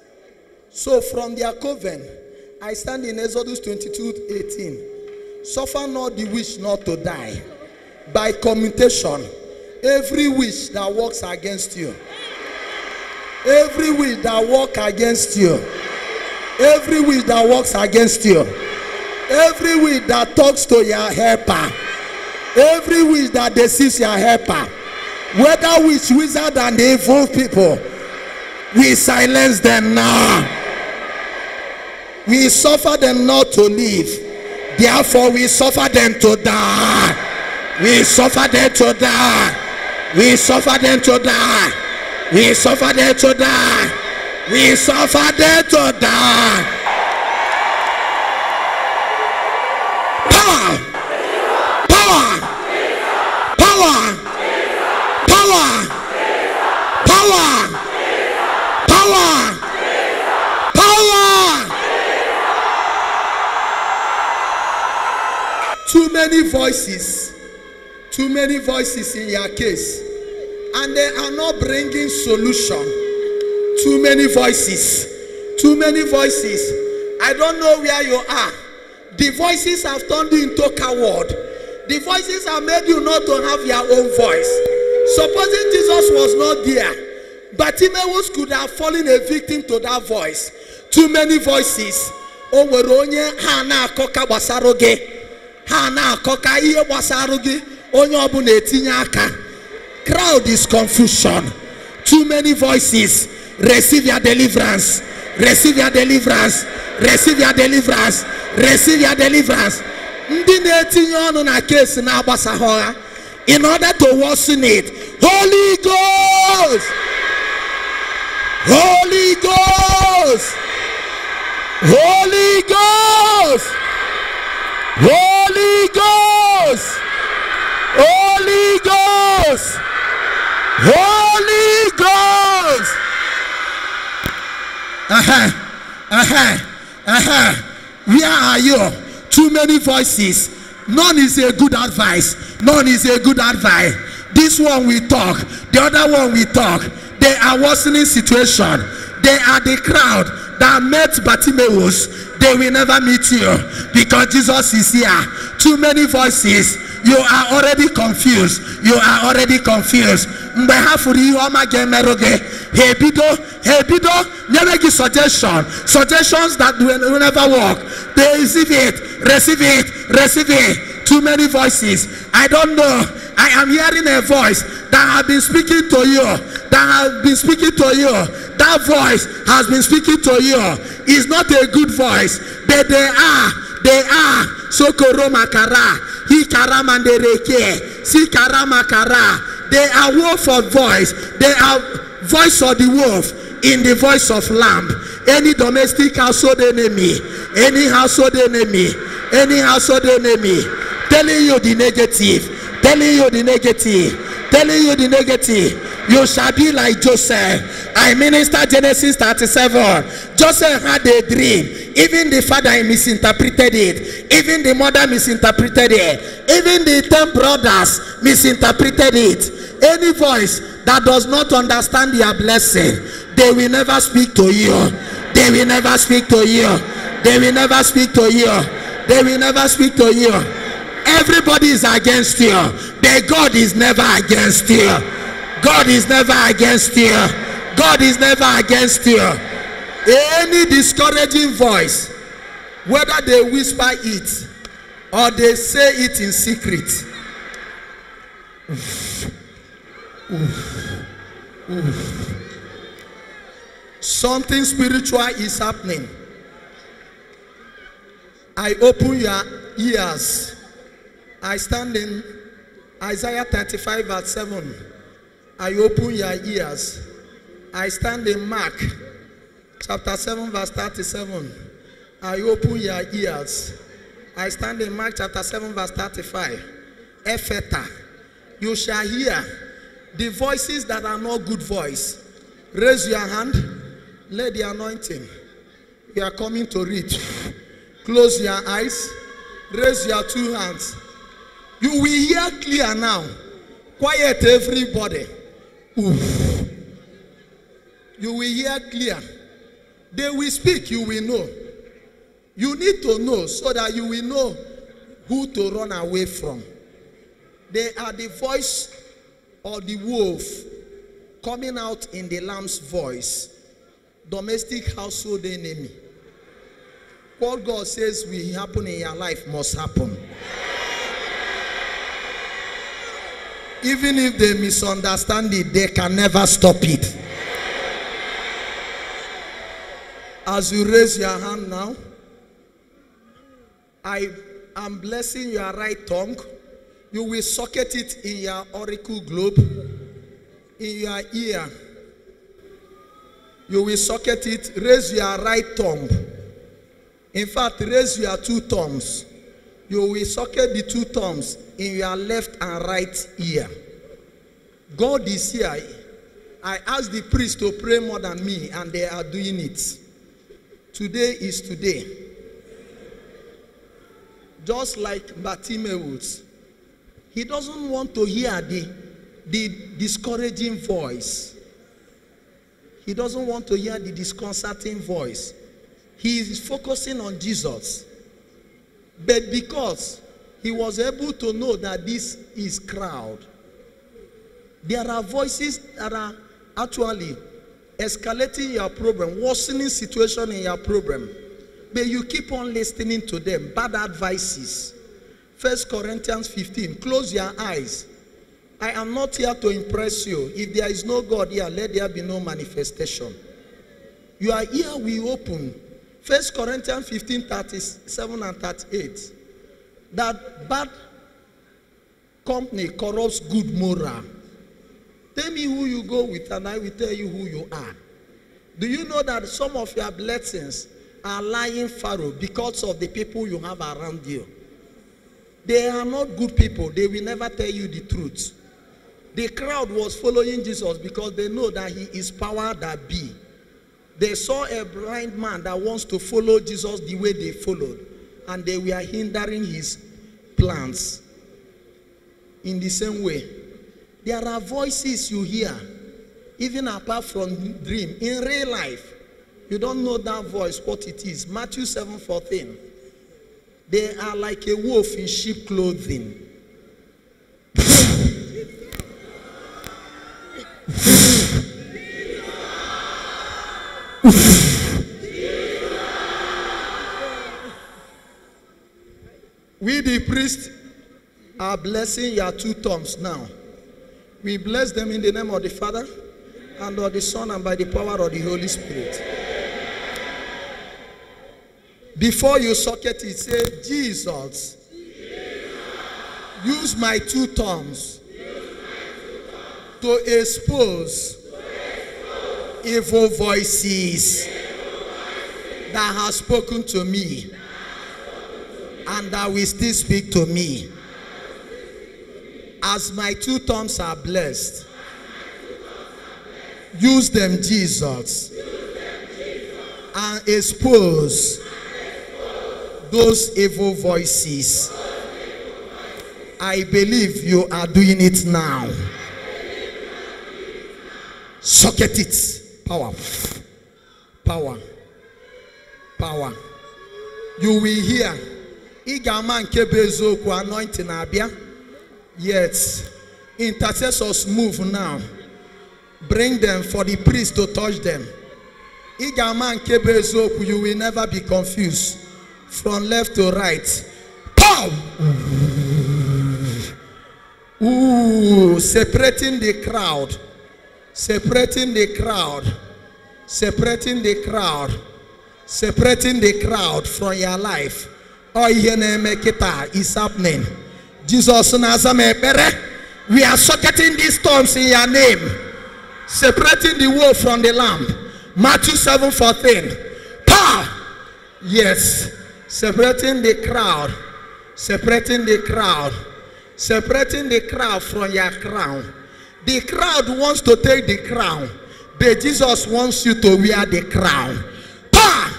A: So from their coven, I stand in Exodus 22:18. Suffer not the wish not to die. By commutation, every wish that works against you, every wish that works against you, every wish that works against you, every wish that talks to your helper, every wish that deceives your helper, whether witch, wizard, and evil people, we silence them now. We suffer them not to live. Therefore, we suffer them to die. We suffer them to die. We suffer them to die. We suffer them to die. We suffer them to die. Power! Power! Power! Power! Power! Power! Power! Too many voices in your case, and they are not bringing solution. Too many voices. I don't know where you are. The voices have turned you into coward. The voices have made you not to have your own voice. Supposing Jesus was not there, Bartimaeus could have fallen a victim to that voice. Too many voices. Onweronye hana koka basaroge. Hana koka iye basaroge. Onye obuna etinye aka. Crowd is confusion. Too many voices. Receive your deliverance. Receive your deliverance. Receive your deliverance. Receive your deliverance. Ndị na-etinye ọnụ na case na-agbasa ha in order to worsen it. Holy Ghost! Holy Ghost! Holy Ghost! Holy Ghost! Holy Ghost! Holy Ghost! Where are you? Too many voices. None is a good advice. None is a good advice. This one we talk. The other one we talk. They are worsening situation. They are the crowd that met Bartimaeus. They will never meet you because Jesus is here. Too many voices. You are already confused. You are already confused. Hey Bido, never give suggestions that will never work. They receive it. Too many voices. I don't know. I am hearing a voice that has been speaking to you. That voice has been speaking to you. It's not a good voice, but they are. Sokoro makara, he karamandereke, si karamakara. They are wolf of voice. They are voice of the wolf in the voice of lamb. Any domestic household enemy, any household enemy, telling you the negative. You shall be like Joseph. I minister Genesis 37. Joseph had a dream. Even the father misinterpreted it. Even the mother misinterpreted it. Even the 10 brothers misinterpreted it. Any voice that does not understand your blessing, they will never speak to you. They will never speak to you. They will never speak to you. They will never speak to you. Everybody is against you, but God is never against you. God is never against you. God is never against you. Any discouraging voice, whether they whisper it or they say it in secret, something spiritual is happening. I open your ears. I stand in Isaiah 35 verse 7. I open your ears. I stand in Mark chapter 7 verse 37. I open your ears. I stand in Mark chapter 7 verse 35. Epheta, you shall hear the voices that are not good voice. Raise your hand. Let the anointing. We are coming to read. Close your eyes. Raise your two hands. You will hear clear now. Quiet everybody. Oof. You will hear clear. They will speak, you will know. You need to know so that you will know who to run away from. They are the voice of the wolf coming out in the lamb's voice. Domestic household enemy. What God says will happen in your life must happen. Even if they misunderstand it, they can never stop it. As you raise your hand now, I am blessing your right tongue. You will socket it in your auricle globe, in your ear. You will socket it. Raise your right tongue. In fact, raise your two thumbs. You will socket the two thumbs in your left and right ear. God is here. I asked the priest to pray more than me, and they are doing it. Today is today. Just like Bartimaeus, he doesn't want to hear the discouraging voice. He doesn't want to hear the disconcerting voice. He is focusing on Jesus. But because he was able to know that this is crowd, there are voices that are actually escalating your problem, worsening situation in your problem. But you keep on listening to them. Bad advices. 1 Corinthians 15. Close your eyes. I am not here to impress you. If there is no God here, let there be no manifestation. Your ear will open. 1 Corinthians 15, 37 and 38. That bad company corrupts good moral. Tell me who you go with and I will tell you who you are. Do you know that some of your blessings are lying fallow because of the people you have around you? They are not good people. They will never tell you the truth. The crowd was following Jesus because they know that he is power that be. They saw a blind man that wants to follow Jesus the way they followed, and they were hindering his plans. In the same way, there are voices you hear, even apart from dream. In real life, you don't know that voice, what it is. Matthew 7:14. They are like a wolf in sheep clothing. We, the priest, are blessing your two tongues now. We bless them in the name of the Father, and of the Son, and by the power of the Holy Spirit. Before you socket it, say, Jesus, use my two tongues to expose evil voices that have spoken to me and that will still speak to me. As my two tongues are blessed, use them, Jesus, and expose those evil voices. I believe you are doing it now. Socket it. Power. Power. Power. You will hear. Igaman kebezo ku anointing abia. Yet, intercessors move now. Bring them for the priest to touch them. Igaman kebezo ku, you will never be confused. From left to right. Pow! Ooh, separating the crowd. Separating the crowd. Separating the crowd. Separating the crowd from your life. Oh, is happening. Jesus, we are socketing these storms in your name. Separating the wolf from the lamb. Matthew 7:14. Power! Yes. Separating the crowd. Separating the crowd. Separating the crowd from your crown. The crowd wants to take the crown, But Jesus wants you to wear the crown. Power.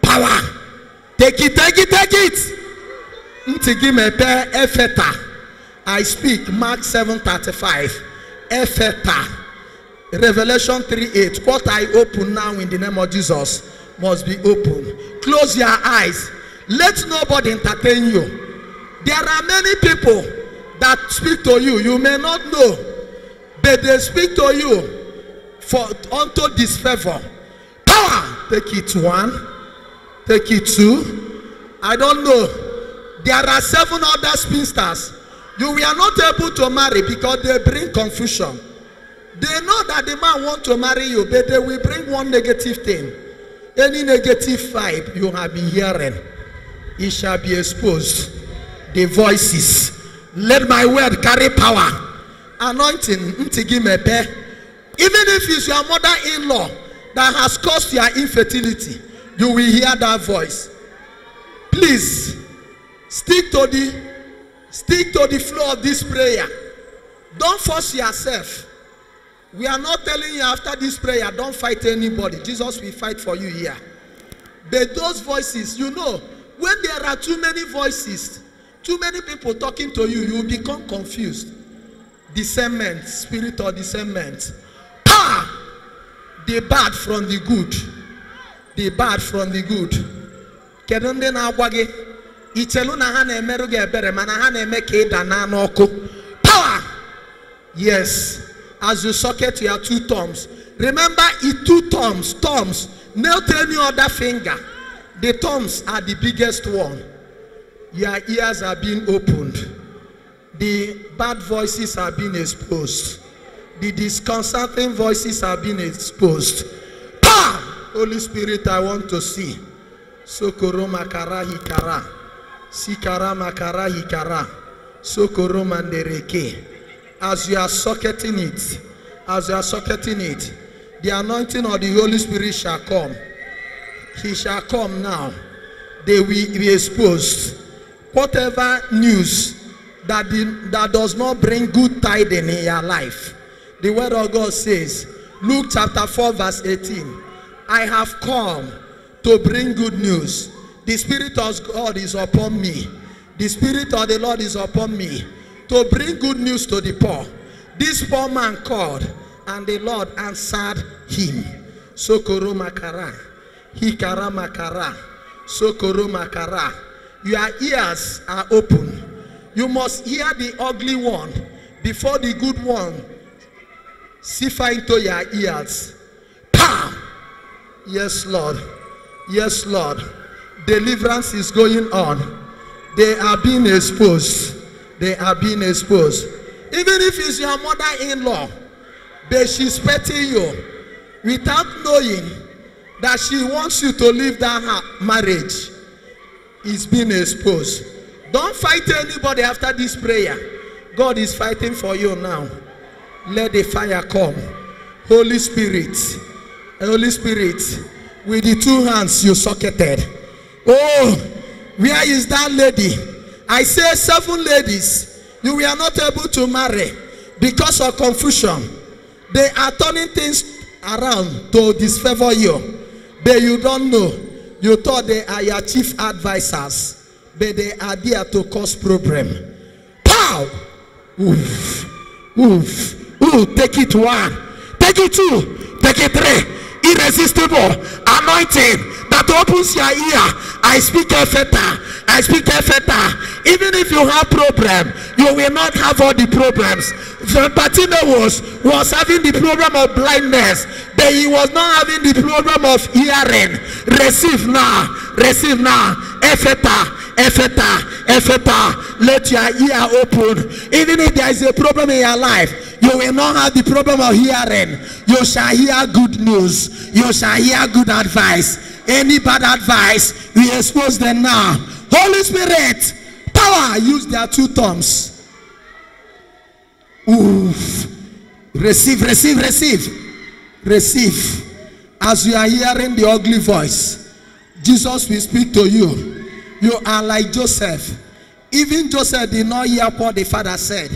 A: Power. Take it, take it, take it. I speak Mark 7:35. Epheta. Revelation 3:8. What I open now in the name of Jesus must be open. Close your eyes. Let nobody entertain you. There are many people that speak to you. You may not know, but they speak to you for unto disfavor. Power. Take it 1. Take it 2. I don't know. There are 7 other spinsters. You were not able to marry because they bring confusion. They know that the man wants to marry you, but they will bring one negative thing. Any negative vibe you have been hearing, it shall be exposed. The voices. Let my word carry power. Anointing. Even if it's your mother-in-law that has caused your infertility, you will hear that voice. Please stick to the flow of this prayer. Don't force yourself. We are not telling you after this prayer, don't fight anybody. Jesus will fight for you here. But those voices, you know, when there are too many voices, too many people talking to you, you will become confused. Discernment, spirit of discernment. Ah! The bad from the good. The bad from the good. Kedonde na agwage. Ichelu na ha na-emeru ga ebere mana ha na-eme ka ịda na n'ọkụ. Power! Yes. As you socket your 2 thumbs. Remember, 2 thumbs. Not any other finger. The thumbs are the biggest one. Your ears are being opened. The bad voices are being exposed. The disconcerting voices are being exposed. Power! Holy Spirit, I want to see. Sokoro makara hikara. Sikara makara hikara. Sokoro mandereke. As you are socketing it, the anointing of the Holy Spirit shall come. He shall come now. They will be exposed. Whatever news that does not bring good tidings in your life. The word of God says, Luke chapter 4 verse 18, I have come to bring good news. The Spirit of God is upon me. The Spirit of the Lord is upon me to bring good news to the poor. This poor man called, and the Lord answered him. Sokoro makara, hikara makara, sokoro makara. Your ears are open. You must hear the ugly one before the good one siphon into your ears. Pow! Yes, Lord. Yes, Lord. Deliverance is going on. They are being exposed. They are being exposed. Even if it's your mother-in-law, but she's petting you without knowing that she wants you to leave that marriage, is being exposed. Don't fight anybody after this prayer. God is fighting for you now. Let the fire come. Holy Spirit, with the 2 hands you socketed. Oh, where is that lady? I say 7 ladies you were not able to marry because of confusion. They are turning things around to disfavor you, but you don't know. You thought they are your chief advisors, but they are there to cause problem. Pow! Oof! Oof! Ooh! Take it 1, take it 2, take it 3. Irresistible anointing that opens your ear. I speak Epheta. I speak Epheta. Even if you have problem, you will not have all the problems. Bartimaeus was having the problem of blindness, but he was not having the problem of hearing. Receive now. Receive now. Epheta. Epheta. Epheta. Let your ear open. Even if there is a problem in your life, you will not have the problem of hearing. You shall hear good news. You shall hear good advice. Any bad advice, we expose them now. Holy Spirit, power, use their 2 thumbs. Oof. Receive, receive, receive. Receive. As you are hearing the ugly voice, Jesus will speak to you. You are like Joseph. Even Joseph did not hear what the father said,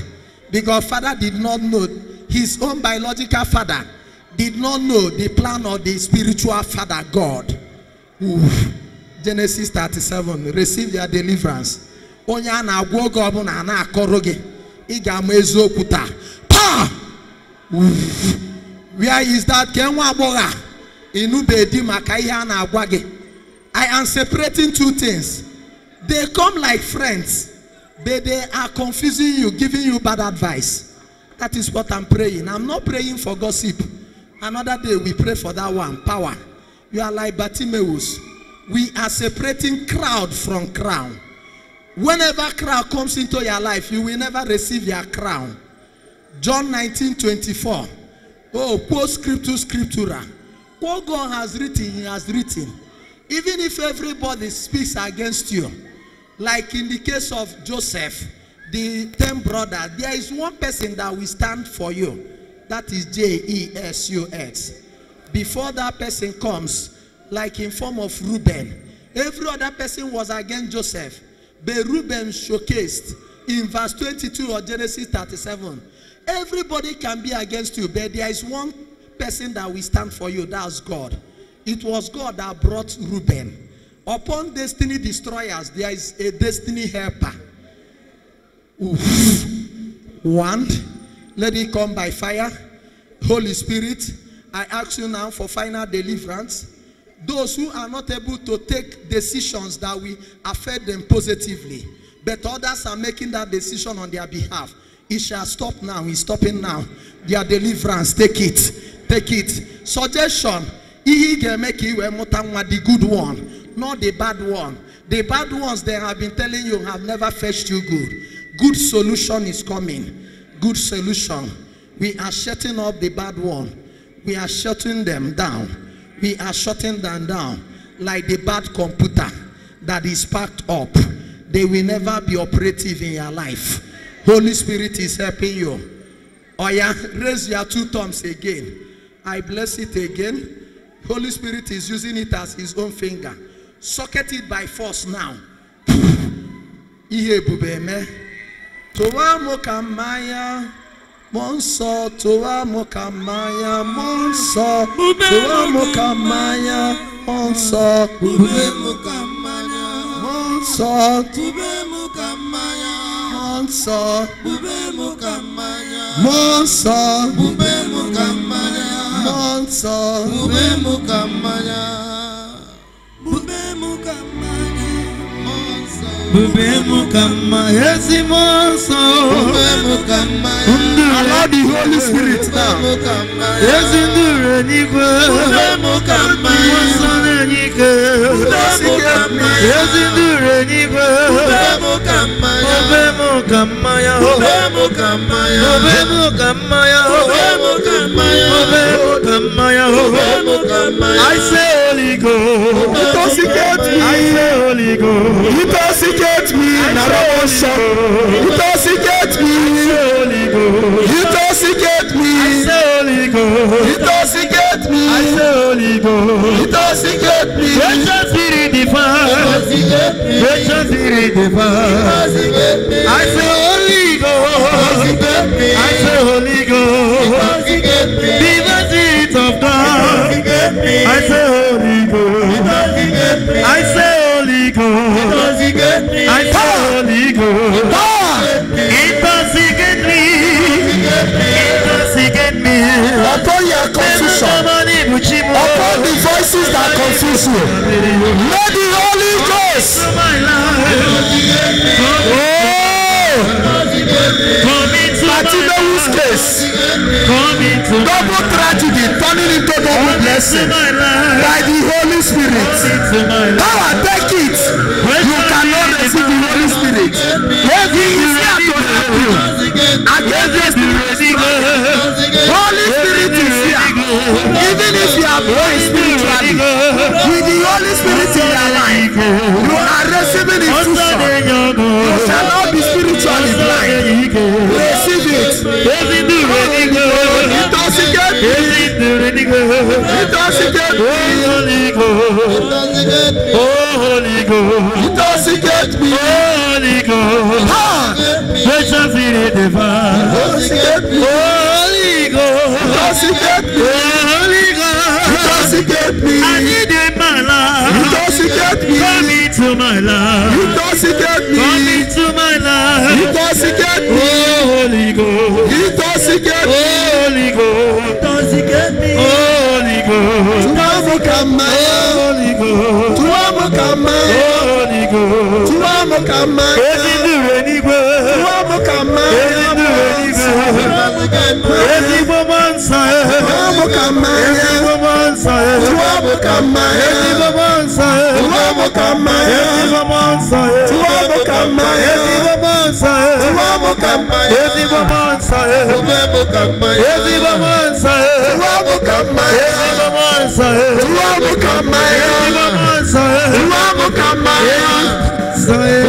A: because father did not know his own biological father did not know the plan of the spiritual father, God. Oof. Genesis 37, receive their deliverance. Onya na agwo go bu na na akoroge. I ga ama eziokwu taa. Pa! Where is that? Kenwa aboga. Inu bedi maka ihe na agwa gị. I am separating two things. They come like friends, but they are confusing you, giving you bad advice. That is what I'm praying. I'm not praying for gossip. Another day we pray for that one. Power. You are like Bartimaeus. We are separating crowd from crown. Whenever crowd comes into your life, you will never receive your crown. John 19:24. Oh, post scriptura. What God has written, he has written. Even if everybody speaks against you, like in the case of Joseph, the 10 brothers, there is one person that will stand for you. That is Jesus. Before that person comes, like in form of Reuben, every other person was against Joseph. But Reuben showcased in verse 22 of Genesis 37. Everybody can be against you, but there is one person that will stand for you. That's God. It was God that brought Reuben. Upon destiny destroyers, there is a destiny helper. Oof. One, let it come by fire. Holy Spirit, I ask you now for final deliverance. Those who are not able to take decisions that will affect them positively, but others are making that decision on their behalf. It shall stop now. It's stopping now. Their deliverance, take it. Take it. Suggestion. He can make you the good one, not the bad one. The bad ones they have been telling you have never fetched you good. Good solution is coming. Good solution. We are shutting up the bad one. We are shutting them down. We are shutting them down like the bad computer that is packed up. They will never be operative in your life. Holy Spirit is helping you. Oh yeah, raise your two thumbs again. I bless it again. Holy Spirit is using it as his own finger. Socket it by force now. Ihe bubeme. Towa mokamaya monso. Towa mokamaya monso. Towa mokamaya monso. Bube mokamaya monso. Bube mokamaya monso. Bube mokamaya monso. Bube mokamaya monso. Bube mokamaya. Bube mokamaya monso. Bube mokamaya monso. Bube mokamaya. Allow the Holy Spirit now. Bube mokamaya. I say Holy Ghost. Intoxicate me. I say Holy Ghost. Intoxicate me. Intoxicate me. Holy Ghost. Intoxicate me. I say Holy Ghost. Intoxicate me. I say Holy Ghost. Intoxicate me. Precious Spirit divine. Precious Spirit divine. I say Holy Ghost. I say Holy Ghost. Divine Spirit of God. I say Holy Ghost. I say Holy Ghost. I say Holy Ghost. Intoxicate me. Intoxicate me. Upon your confusion. Upon the voices that confuse you. Let the Holy Ghost. Bartimaeus' case. Double tragedy turning into double blessing by the Holy Spirit. Power, take it. You cannot receive the Holy Spirit. He is here to help you against the Spirit. Holy Spirit is here. Even if you are born spiritually, with the Holy Spirit in your life, you are receiving instruction. You shall not be spiritually blind. Receive it. Intoxicate me. Intoxicate me. Holy Ghost. Holy Ghost. Intoxicate me. Holy Ghost. Precious Spirit divine. Holy
B: Ghost.
A: Intoxicate me.
B: Holy Ghost.
A: Intoxicate me.
B: I need in my life.
A: Intoxicate me.
B: Come into my life.
A: Intoxicate me.
B: Come into my life.
A: Intoxicate me.
B: Holy Ghost.
A: Intoxicate me.
B: Holy Ghost.
C: Intoxicate me.
B: Holy Ghost.
A: Tuamo kamaya.
B: Holy Ghost.
A: Tuamo kamaya.
B: Holy Ghost.
A: Tuamo kamaya.
B: Ezindure nigwe.
A: Tuamo kamaya.
B: Ezindure nigwe. Ezigbo mansa.
A: Tuamo kamaya.
B: Ezigbo mansa.
A: Tuamo kamaya.
B: Ezigbo mansa.
A: Tuamo kamaya.
B: Ezigbo mansa.
A: Tuamo kamaya.
B: Ezigbo mansa.
A: Tuamo kamaya.
B: Ezigbo mansa.
A: Tuamo kamaya.
B: Ezigbo mansa.
A: Tuamo kamaya.
B: Ezigbo mansa.
A: Tuamo kamaya.
B: Ezigbo mansa.
A: Tuamo kamaya.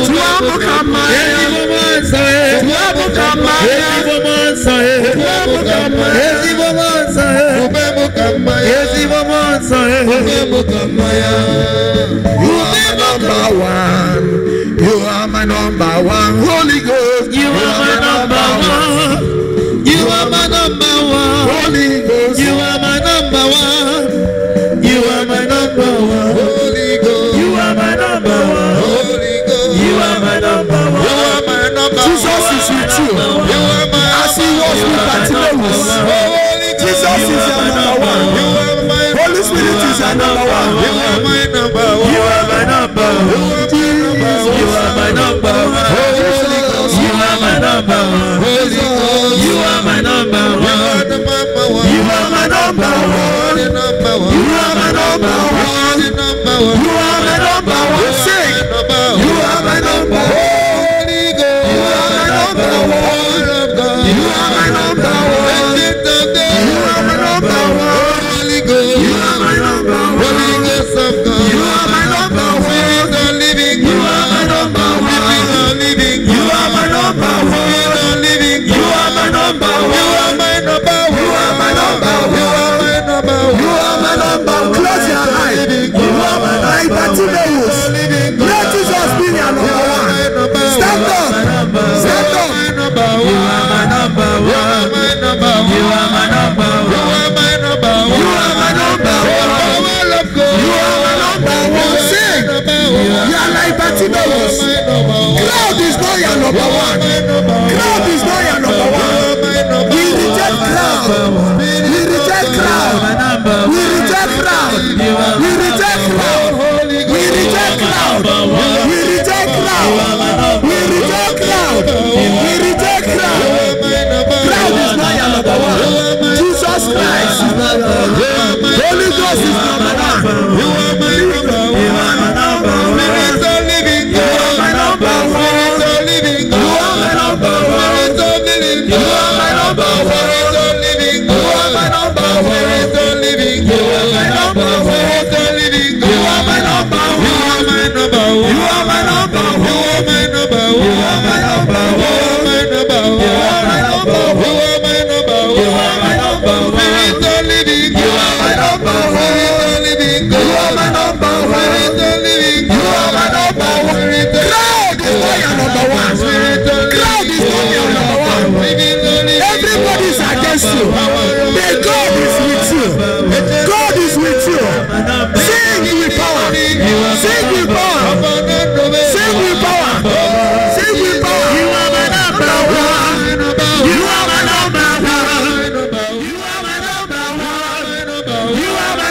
A: Tuamo kamaya.
B: Ezigbo mansa.
A: Tuamo kamaya.
B: Ezigbo mansa.
A: Tuamo kamaya.
B: Ezigbo mansa.
A: Tuamo kamaya.
B: Ezigbo mansa.
A: Tuamo kamaya. You are my number one. You are my number one. Holy Ghost.
B: You are my number one. You are my number one.
A: Holy Ghost.
B: You are my number one. You are my number one.
A: Holy Ghost.
B: You are my number one.
A: Holy Ghost.
B: You are my number one.
A: You are my number one. Jesus is with you. You are my as he was with Bartimaeus. Jesus is your number one. You are my Holy Spirit is your number one. You are my number one.
B: You are my number one. You are my number one.
A: Holy Ghost.
B: You are my number one.
A: Holy Ghost.
B: You are my number one.
A: You are my number one. You are my number one. You are my number one. Sing. You are my number one. Holy Ghost. You are my number one. You are my number one. You are my number one. Holy Ghost. You are my number one. Holy Ghost of God. You are my number one. You are my number one. You are my number one. You are my number one. You are my number one. You are my number one. You are my number one. You are my number one. Close your eyes. You are my like Bartimaeus. Let Jesus be your number one. Stand up. Stand up.
B: You are my number one. You are my number one. You are my number one.
A: You are my number one. You are my number one. You are my number one. Sing. You are like Bartimaeus. Cloud is not your number one. Cloud is not your number one. We reject cloud. We reject cloud. We reject cloud. We reject cloud. We reject cloud. We reject cloud. We reject cloud. We reject cloud. Cloud is not your number one. Jesus Christ is not your number one. Holy Ghost is number one. You are my number one. You are my number one. You are my number one. You are my number one. You are my number one. You are my number one. You are my number one. You are my number one. You are my number one. You are my number one. You are my number one. You are my number one. You are my number one. You are my number one. You are my number one. You are my number one. You are my number one. You are my number one. You are my number one. Crowd is not your number one. Crowd is not your number one. Everybody is against you. But God is with you. God is with you. Sing with power. Sing with power. Sing with power. Sing with power. You are my number one. You are my number one. You are my number one. You are my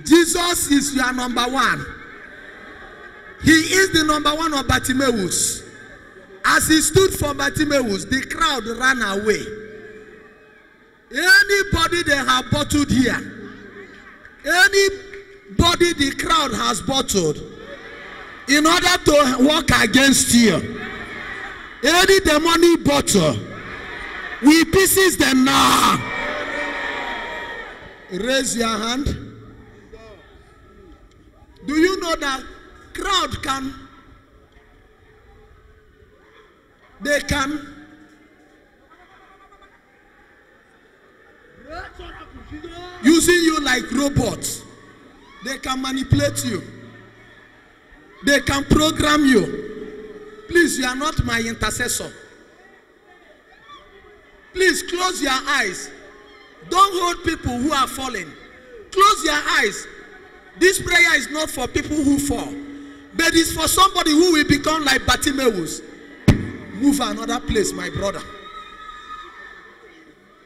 A: Jesus is your number one. He is the number one of Bartimaeus. As he stood for Bartimaeus, the crowd ran away. Anybody they have bottled here, anybody the crowd has bottled, in order to work against you, any demonic bottle, we pieces them now. Raise your hand. Do you know that crowd they can using you like robots. They can manipulate you. They can program you. Please, you are not my intercessor. Please close your eyes. Don't hold people who are falling. Close your eyes. This prayer is not for people who fall, but it's for somebody who will become like Bartimaeus. Move another place, my brother.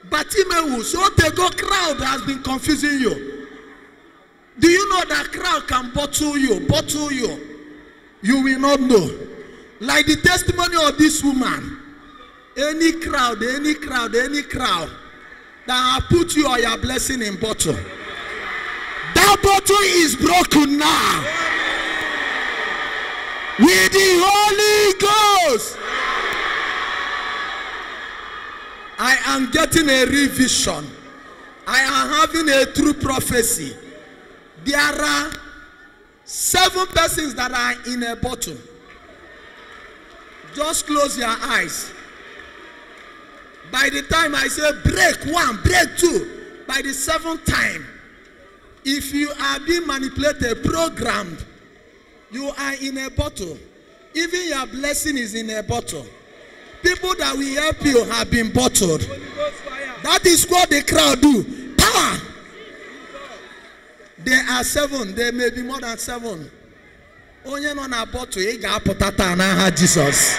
A: Bartimaeus, so the crowd has been confusing you. Do you know that crowd can bottle you? Bottle you. You will not know. Like the testimony of this woman. Any crowd that have put you or your blessing in bottle. That bottle is broken now. With the Holy Ghost. I am getting a revision. I am having a true prophecy. There are 7 persons that are in a bottle. Just close your eyes. By the time I say break 1, break 2, by the 7th time, if you are being manipulated, programmed, you are in a bottle. Even your blessing is in a bottle. People that will help you have been bottled. That is what the crowd do. Power. There are 7. There may be more than 7. Only on a bottle, you got put that on Jesus.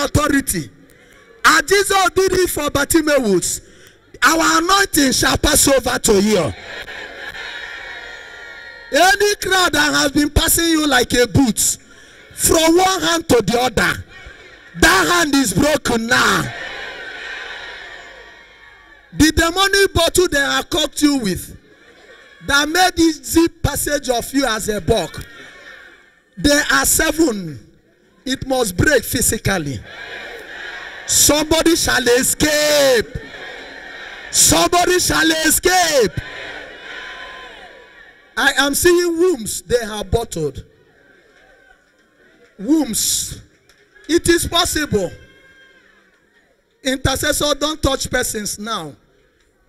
A: Authority. As Jesus did it for Bartimaeus, our anointing shall pass over to you. Any crowd that has been passing you like a boot from one hand to the other, that hand is broken now. The demonic bottle they have caught you with, that made this zip passage of you as a buck, there are 7. It must break physically. Somebody shall escape. Somebody shall escape. I am seeing wombs they have bottled. Wombs. It is possible. Intercessor, don't touch persons now.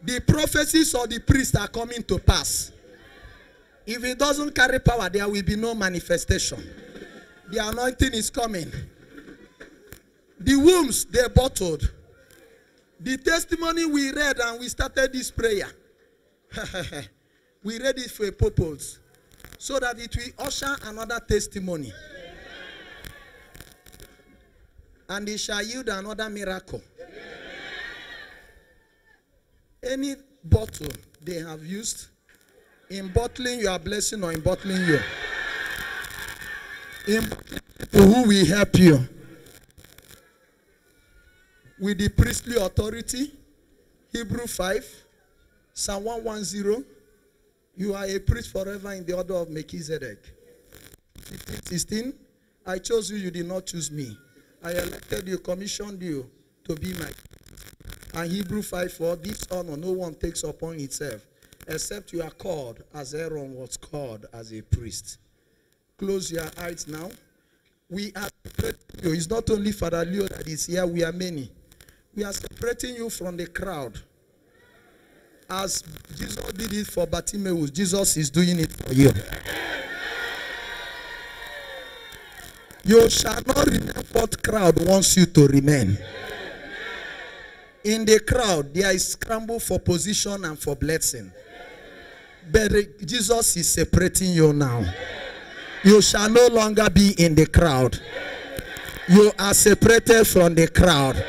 A: The prophecies of the priest are coming to pass. If it doesn't carry power, there will be no manifestation. The anointing is coming. The wombs they bottled. The testimony we read and we started this prayer. We read it for a purpose. So that it will usher another testimony. And it shall yield another miracle. Any bottle they have used in bottling your blessing or in bottling you. Who will help you with the priestly authority. Hebrew 5, Psalm 110. You are a priest forever in the order of Melchizedek. 15:16. I chose you, you did not choose me. I elected you, commissioned you to be my. And Hebrew 5:4. This honor no one takes upon itself, except you are called as Aaron was called as a priest. Close your eyes now. We are separating you. It's not only Father Leo that is here, we are many. We are separating you from the crowd. As Jesus did it for Bartimaeus, Jesus is doing it for you. You shall not remain what crowd wants you to remain. In the crowd, there is scramble for position and for blessing. But Jesus is separating you now. You shall no longer be in the crowd. You are separated from the crowd.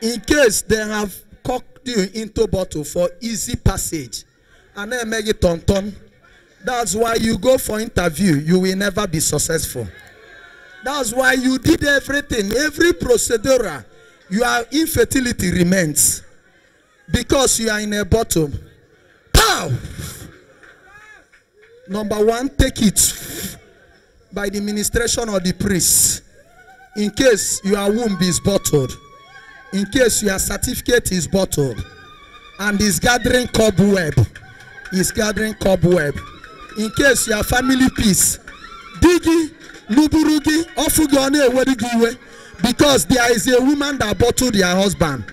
A: In case they have cocked you into bottle for easy passage, and then make it ton. That's why you go for interview, you will never be successful. That's why you did everything, every procedure. Your infertility remains because you are in a bottle. Pow! Number one, take it by the ministration of the priest. In case your womb is bottled, in case your certificate is bottled, and is gathering cobweb, in case your family peace, digi, luburugi, ofugone, wedigiwe, because there is a woman that bottled your husband.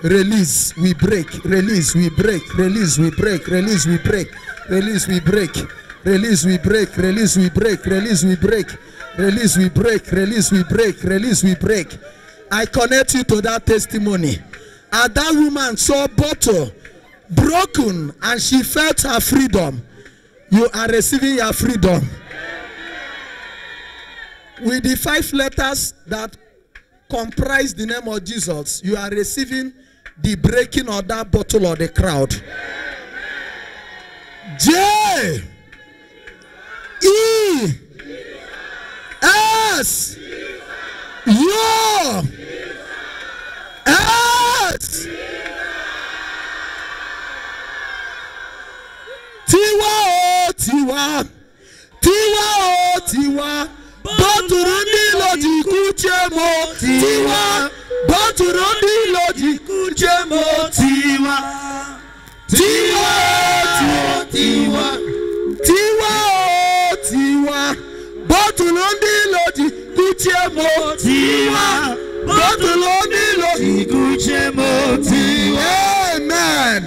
A: Release, we break, release, we break, release, we break, release, we break, release, we break, release, we break, release, we break, release, we break, release, we break, release, we break, release, we break. I connect you to that testimony. And that woman saw bottle broken and she felt her freedom. You are receiving your freedom. With the 5 letters that comprise the name of Jesus, you are receiving the breaking of that bottle of the crowd. J E S U S Tiwa o tiwa, tiwa o tiwa, Boturundi loji kuchemo tiwa, Boturundi loji kuchemo tiwa, tiwa o tiwa, tiwa o tiwa, Boturundi loji kuchemo tiwa, Boturundi loji kuchemo tiwa. Amen.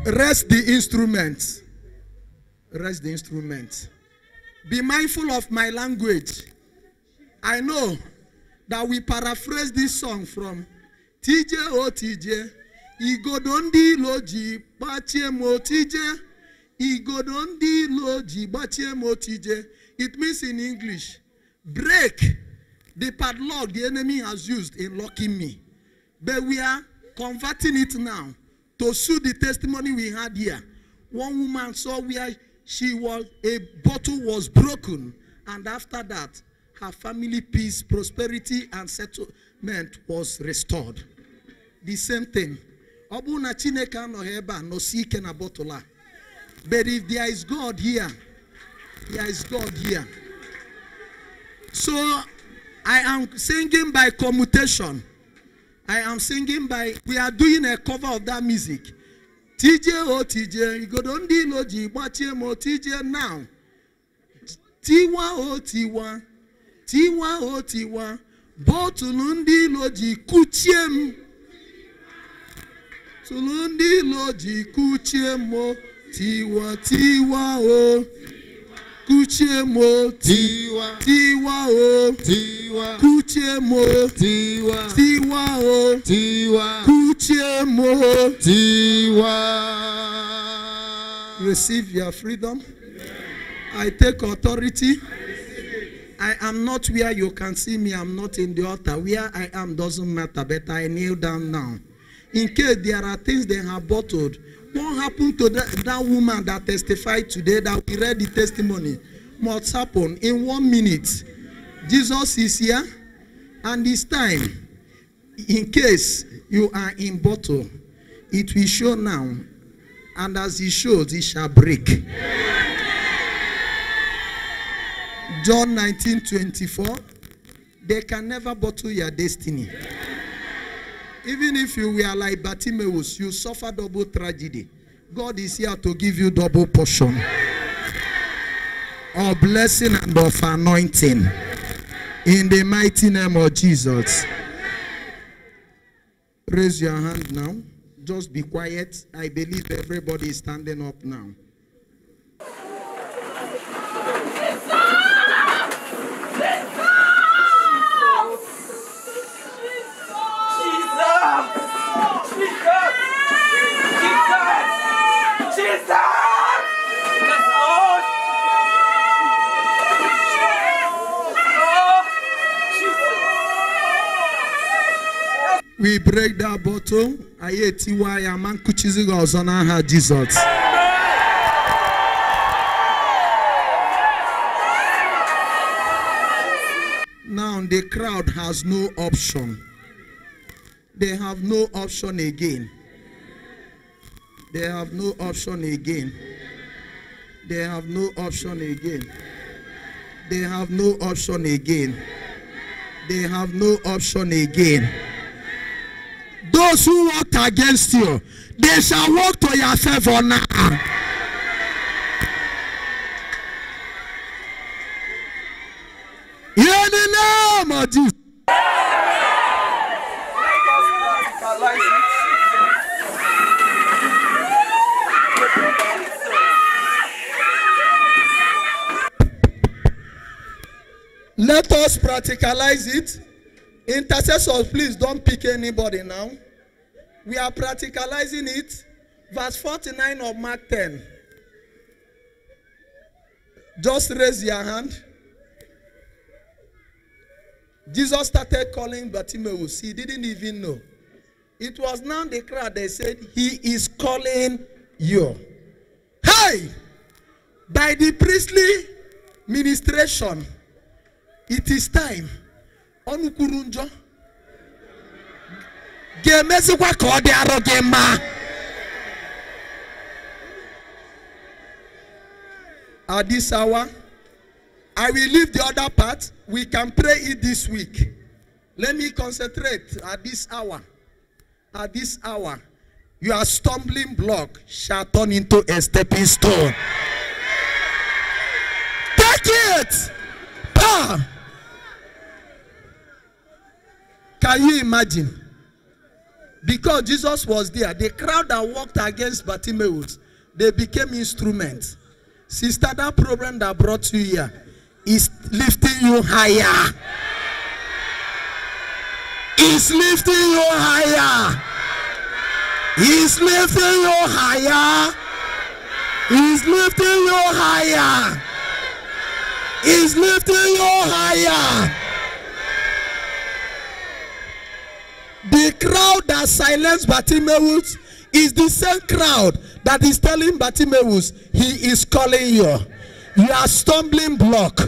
A: Rest the instruments. Rest the instruments. Be mindful of my language. I know that we paraphrase this song from TJ O TJ. Igodondi loji bachemo TJ. Igodondi loji bachemo TJ. It means in English, break the padlock the enemy has used in locking me. But we are converting it now to suit the testimony we had here. One woman saw where a bottle was broken, and after that, her family peace, prosperity, and settlement was restored. The same thing. But if there is God here, there is God here. So I am singing by commutation. I am singing by, we are doing a cover of that music. TJ O TJ, Igodondi loji bachemo TJ now. Tiwa O Tiwa, Tiwa O Tiwa, Botulundi loji kuchem. Tulundi loji kuchemo, Tiwa Tiwa O. Kuchemo tiwa, tiwa o, tiwa, kuchemo tiwa, tiwa o, tiwa, kuchemo tiwa. Receive your freedom. I take authority. I am not where you can see me. I'm not in the altar. Where I am doesn't matter, but I kneel down now. In case there are things they have bottled, what happened to that woman that testified today that we read the testimony? must happen in 1 minute. Jesus is here, and this time, in case you are in bottle, it will show now, and as it shows, it shall break. John 19:24. They can never bottle your destiny. Even if you were like Bartimaeus, you suffer double tragedy. God is here to give you double portion of blessing and of anointing. In the mighty name of Jesus. Raise your hand now. Just be quiet. I believe everybody is standing up now. We break that bottle. I hate why a man kuchizi gozona ha Jesus. Now the crowd has no option. They have no option again. They have no option again. They have no option again. They have no option again. They have no option again. Those who worked against you, they shall work to your favor now. In the name of Jesus. Let us practicalize it. Intercessors, please don't pick anybody now. We are practicalizing it. Verse 49 of Mark 10. Just raise your hand. Jesus started calling Bartimaeus. He didn't even know. It was now the crowd that said, he is calling you. Hey! By the priestly ministration, it is time. Onukurunjo. Gemezikwa kode arogema. At this hour, I will leave the other part. We can pray it this week. Let me concentrate at this hour. At this hour, your stumbling block shall turn into a stepping stone. Take it! Ah! Can you imagine? Because Jesus was there, the crowd that walked against Bartimaeus, they became instruments. Sister, that problem that brought you here is lifting you higher. It's lifting you higher. He's lifting you higher. He's lifting you higher. He's lifting you higher. The crowd that silenced Bartimaeus is the same crowd that is telling Bartimaeus, he is calling you. You are stumbling block.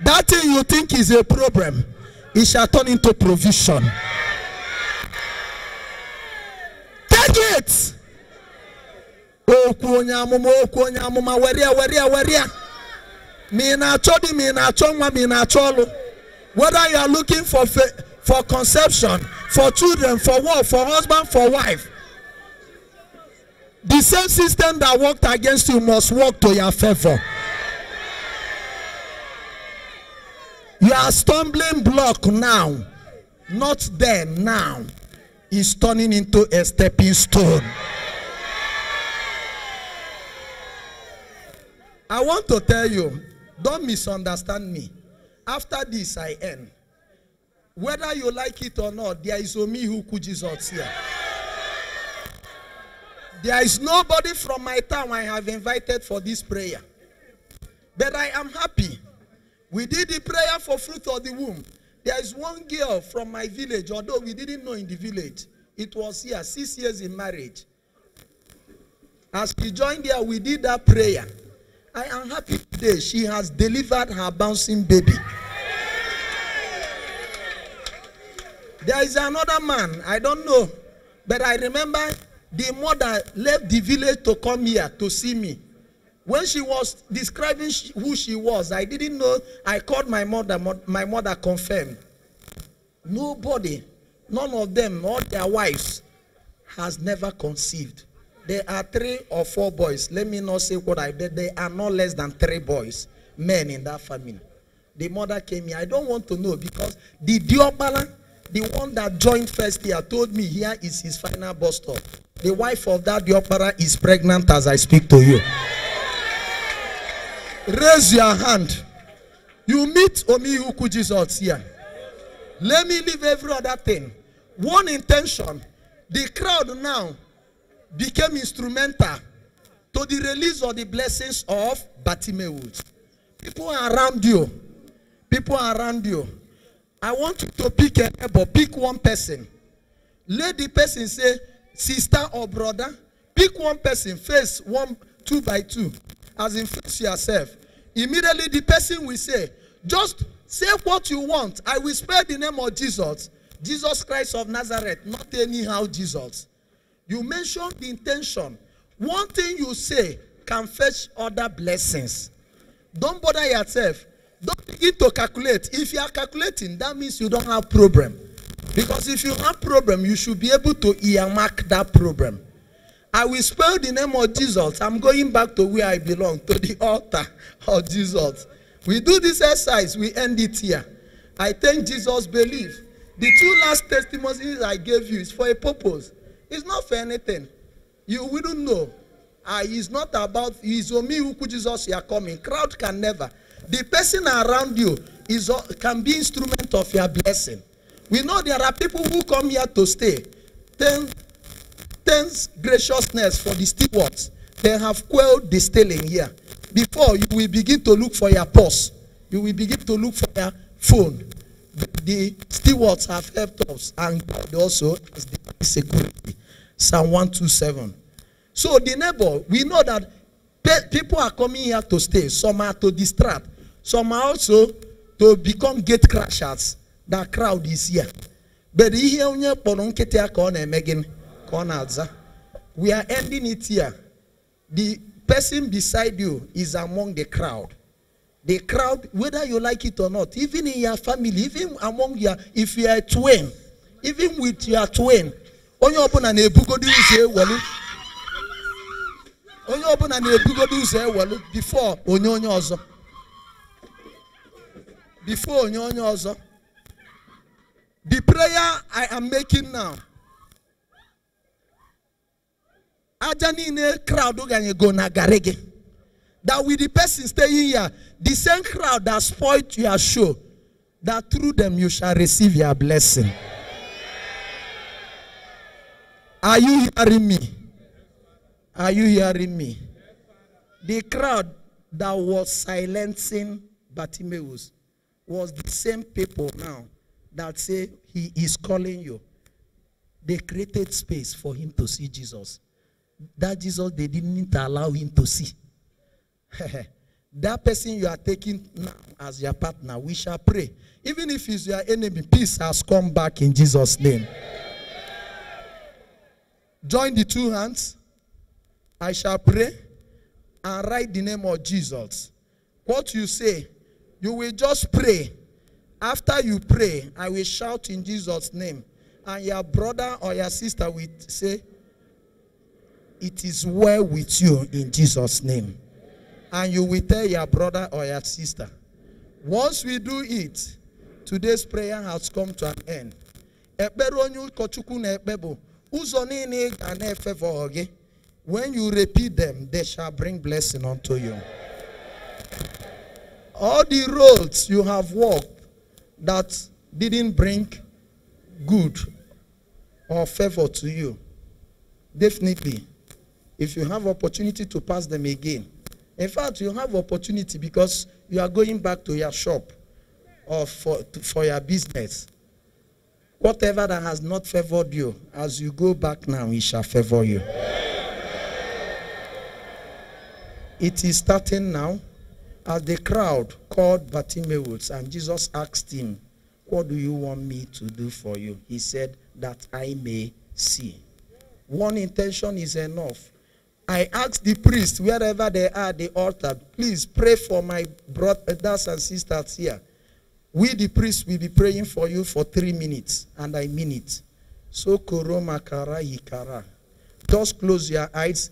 A: That thing you think is a problem, it shall turn into provision. Take it. Whether you are looking for conception, for children, for work, for husband, for wife, the same system that worked against you must work to your favor. You are stumbling block now, not then, now. Is turning into a stepping stone. I want to tell you, don't misunderstand me. After this, I end. Whether you like it or not, there is only who could Jesus here. There is nobody from my town I have invited for this prayer. But I am happy. We did the prayer for fruit of the womb. There is one girl from my village, although we didn't know in the village. It was here, 6 years in marriage. As we joined there, we did that prayer. I am happy today. She has delivered her bouncing baby. There is another man, I don't know, but I remember the mother left the village to come here to see me. When she was describing who she was, I didn't know. I called my mother. My mother confirmed. Nobody, none of them, all their wives, has never conceived. There are 3 or 4 boys. Let me not say what I did. There are no less than 3 boys, men in that family. The mother came here. I don't want to know because the Diobala, the one that joined first year, told me here is his final bus stop. The wife of that Diopara is pregnant as I speak to you. Raise your hand. You meet Omihuku Jesus here. Let me leave every other thing. One intention. The crowd now became instrumental to the release of the blessings of Bartimaeus. People are around you. People are around you. I want you to pick a neighbor. Pick one person. Let the person say, sister or brother. Pick one person. Face 1, 2 by 2. As in face yourself. Immediately the person will say, just say what you want. I will spare the name of Jesus. Jesus Christ of Nazareth. Not anyhow Jesus. You mention the intention. One thing you say can fetch other blessings. Don't bother yourself. Don't begin to calculate. If you are calculating, that means you don't have problem. Because if you have problem, you should be able to earmark that problem. I will spell the name of Jesus. I'm going back to where I belong, to the altar of Jesus. We do this exercise, we end it here. I thank Jesus, believe. The 2 last testimonies I gave you is for a purpose. It's not for anything. You wouldn't know. It's not about, it's Omihuku Jesus you are coming. Crowd can never. The person around you can be instrument of your blessing. We know there are people who come here to stay. Thanks graciousness for the stewards. They have quelled the stealing here. Before you will begin to look for your purse. You will begin to look for your phone. The stewards have helped us, and God also has the security. Psalm 127. So the neighbor, we know that people are coming here to stay. Some are to distract. Some are also to become gate crashers. That crowd is here. But we are ending it here. The person beside you is among the crowd. The crowd, whether you like it or not, even in your family, even among your, if you are a twin, even with your twin, onye ọbụna na-ebugodu ụzọ ewelu. Onye ọbụna na-ebugodu ụzọ ewelu before onye ọzọ. Before onye ọzọ. The prayer I am making now. Aja niile crowd oganye go na garege. That with the person staying here, the same crowd that spoiled your show, that through them you shall receive your blessing. Are you hearing me? Are you hearing me? The crowd that was silencing Bartimaeus was the same people now that say he is calling you. They created space for him to see Jesus. That Jesus, they didn't allow him to see. That person you are taking now as your partner, we shall pray. Even if he's your enemy, peace has come back in Jesus' name. Join the 2 hands. I shall pray and write the name of Jesus. What you say, you will just pray. After you pray, I will shout in Jesus' name. And your brother or your sister will say, it is well with you in Jesus' name. And you will tell your brother or your sister. Once we do it, today's prayer has come to an end. When you repeat them, they shall bring blessing unto you. All the roads you have walked that didn't bring good or favor to you, definitely, if you have opportunity to pass them again. In fact, you have opportunity because you are going back to your shop or for your business. Whatever that has not favored you, as you go back now, it shall favor you. It is starting now. As the crowd called Bartimaeus, and Jesus asked him, what do you want me to do for you? He said, that I may see. One intention is enough. I asked the priest, wherever they are at the altar, please pray for my brothers and sisters here. We, the priest, will be praying for you for 3 minutes, and I mean it. So, koro makara hikara. Just close your eyes.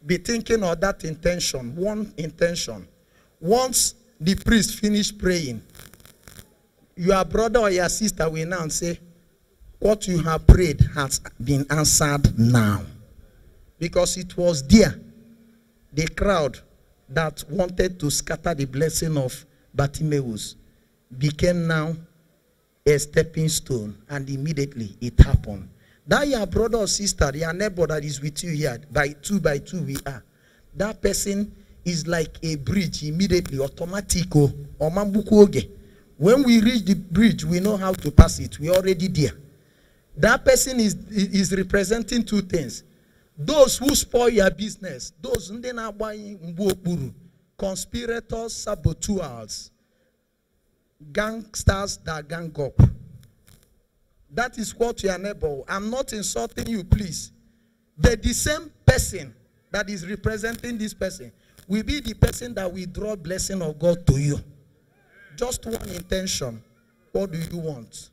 A: Be thinking of that intention, one intention. Once the priest finished praying, your brother or your sister will now say, what you have prayed has been answered now. Because it was there, the crowd that wanted to scatter the blessing of Bartimaeus became now a stepping stone, and immediately it happened. That your brother or sister, your neighbor that is with you here, by two we are. That person is like a bridge immediately, automatic. When we reach the bridge, we know how to pass it. We're already there. That person is representing two things. Those who spoil your business, those conspirators, saboteurs, gangsters that gang up. That is what your neighbor. I'm not insulting you, please. But the same person that is representing this person will be the person that will draw blessing of God to you. Just one intention. What do you want?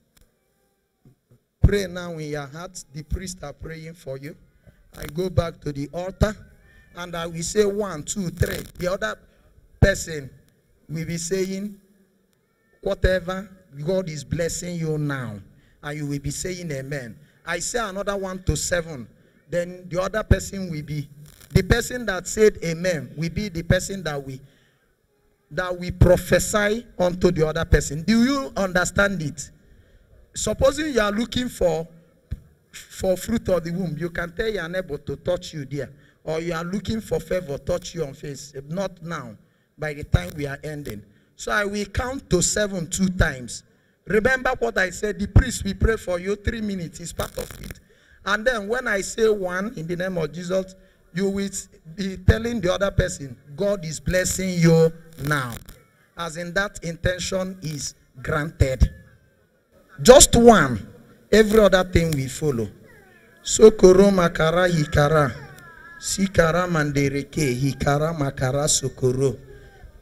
A: Pray now in your heart. The priests are praying for you. I go back to the altar and I will say 1, 2, 3. The other person will be saying whatever God is blessing you now. And you will be saying amen. I say another 1 to 7. Then the other person will be, the person that said amen will be the person that we prophesy unto the other person. Do you understand it? Supposing you are looking for fruit of the womb, you can tell your neighbor to touch you there. Or you are looking for favor, touch you on face. Not now, by the time we are ending. So I will count to 7 2 times. Remember what I said, the priest will pray for you 3 minutes, is part of it. And then when I say 1 in the name of Jesus, you will be telling the other person, God is blessing you now. As in that intention is granted. Just 1, every other thing we follow. Sokoro makara hikara. Sikara mandereke hikara makara sokoro.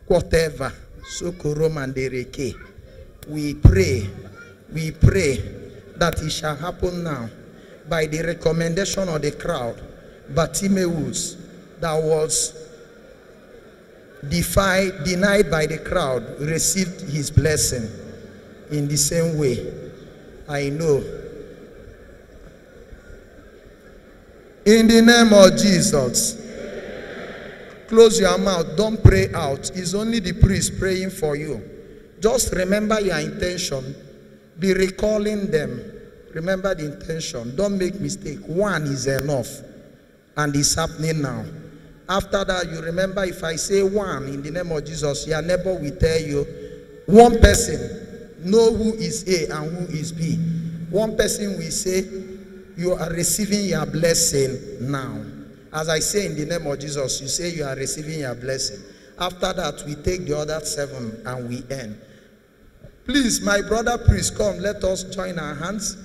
A: Whatever. Sokoro mandereke. We pray that it shall happen now by the recommendation of the crowd. Bartimaeus, that was denied by the crowd, received his blessing. In the same way, I know. In the name of Jesus, close your mouth, don't pray out. It's only the priest praying for you. Just remember your intention. Be recalling them. Remember the intention. Don't make mistake. 1 is enough. And it's happening now. After that, you remember if I say 1 in the name of Jesus, your neighbor will tell you, one person know who is A and who is B. One person will say, you are receiving your blessing now. As I say in the name of Jesus, you say you are receiving your blessing. After that, we take the other 7 and we end. Please, my brother priest, come, let us join our hands.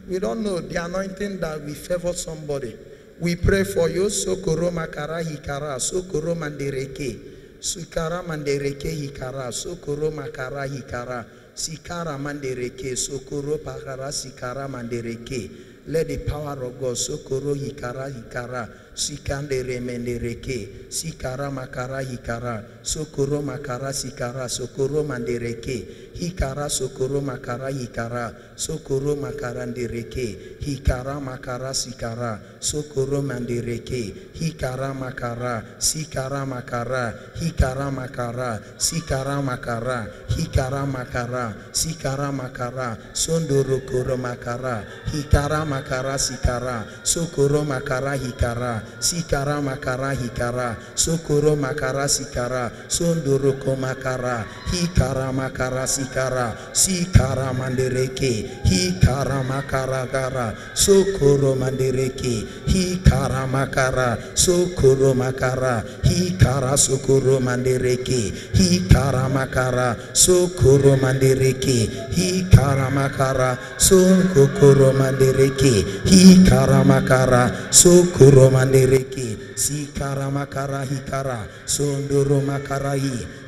A: We don't know the anointing that we favor somebody. We pray for you. Sokoro makara hikara. Sokoro mandereke. Sukara mandereke hikara. Sokoro makara hikara. Sikara mandereke. Sokoro pakara sikara mandereke. Let the power of God. Sokoro hikara hikara. Sikandere mendereke. Sikara makara hikara. Sokoro makara sikara. Sokoro mandereke. Hikara sokoro makara hikara. Sokoro makara ndereke. Hikara makara sikara. Sokoro mandereke. Hikara makara. Sikara makara. Hikara makara. Sikara makara. Hikara makara. Sikara makara. Sondoro koro makara. Hikara makara sikara. Sokoro makara hikara. sikara makara hikara, sokoro makara sikara, sondoroko makara, hikara makara sikara, sikara mandereke, hikara makara gara, sokoro mandereke, hikara makara, sokoro makara, hikara sokoro mandereke, hikara makara, sokoro mandereke, hikara makara, sokoro mandereke, hikara makara, sokoro mandereke, sikara makara hikara, sondoro makara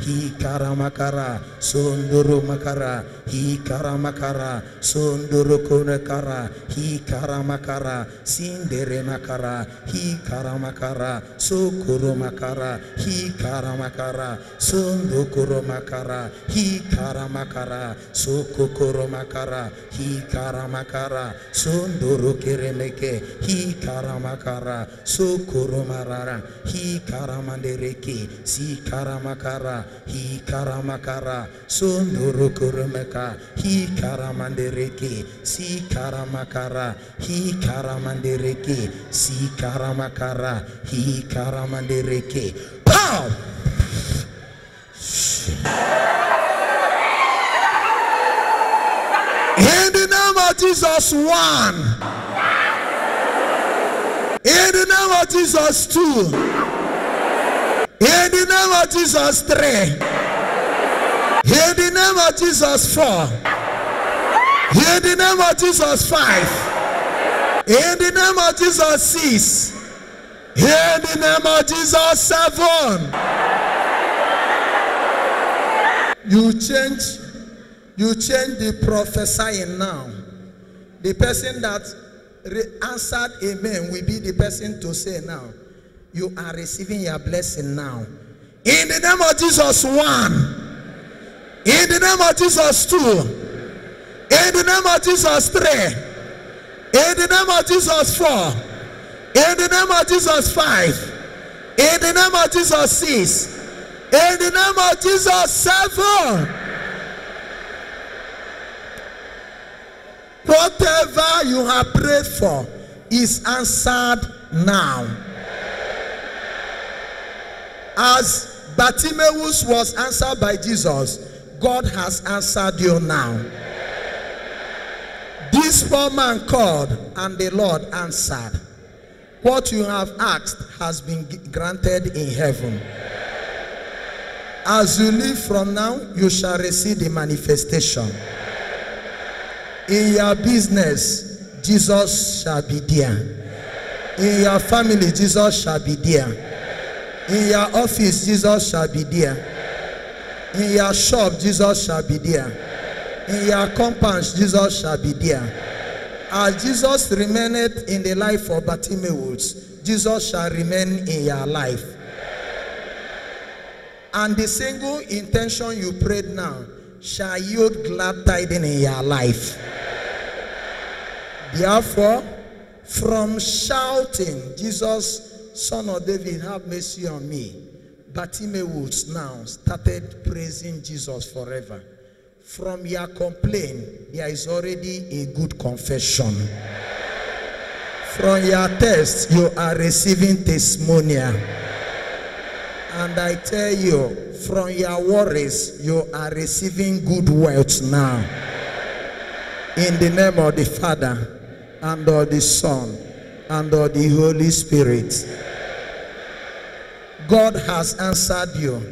A: hikara makara, sondoro makara, hikara makara, sondoro konekara, hikara makara, sindere makara, hikara makara, sokoro makara, hikara makara, sondokoro makara, hikara makara, sokokoro makara, hikara makara, sondoro keremeke, hikara makara, sokoro marara, hikara mandereke, sikara makara, hikara makara, sondoro koremeka, hikara mandereke, sikara makara, hikara mandereke, sikara makara, hikara mandereke. Pow! In the name of Jesus, 1. In the name of Jesus, 2. In the name of Jesus, 3. In the name of Jesus, 4. In the name of Jesus, 5. In the name of Jesus, 6. In the name of Jesus, 7. You change the prophesying now. The person that answered amen will be the person to say now, you are receiving your blessing now. In the name of Jesus, 1. In the name of Jesus, 2. In the name of Jesus, 3. In the name of Jesus, 4. In the name of Jesus, 5. In the name of Jesus, 6. In the name of Jesus, 7. Whatever you have prayed for is answered now. As Bartimaeus was answered by Jesus, God has answered you now. This poor man called and the Lord answered. What you have asked has been granted in heaven. As you live from now, you shall receive the manifestation. In your business, Jesus shall be there. In your family, Jesus shall be there. In your office, Jesus shall be there. In your shop, Jesus shall be there. In your compound, Jesus shall be there. As Jesus remained in the life of Bartimaeus, Jesus shall remain in your life. And the single intention you prayed now shall yield glad tidings in your life. Therefore, from shouting, Jesus, Son of David, have mercy on me, Bartimaeus now started praising Jesus forever. From your complaint, there is already a good confession. From your test, you are receiving testimonial. And I tell you, from your worries, you are receiving good wealth now. In the name of the Father, and of the Son, and of the Holy Spirit. God has answered you.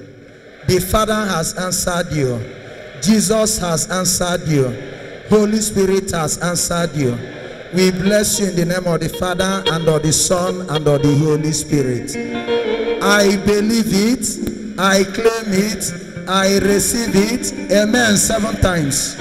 A: The Father has answered you. Jesus has answered you. Holy Spirit has answered you. We bless you in the name of the Father, and of the Son, and of the Holy Spirit. I believe it. I claim it. I receive it. Amen. 7 times.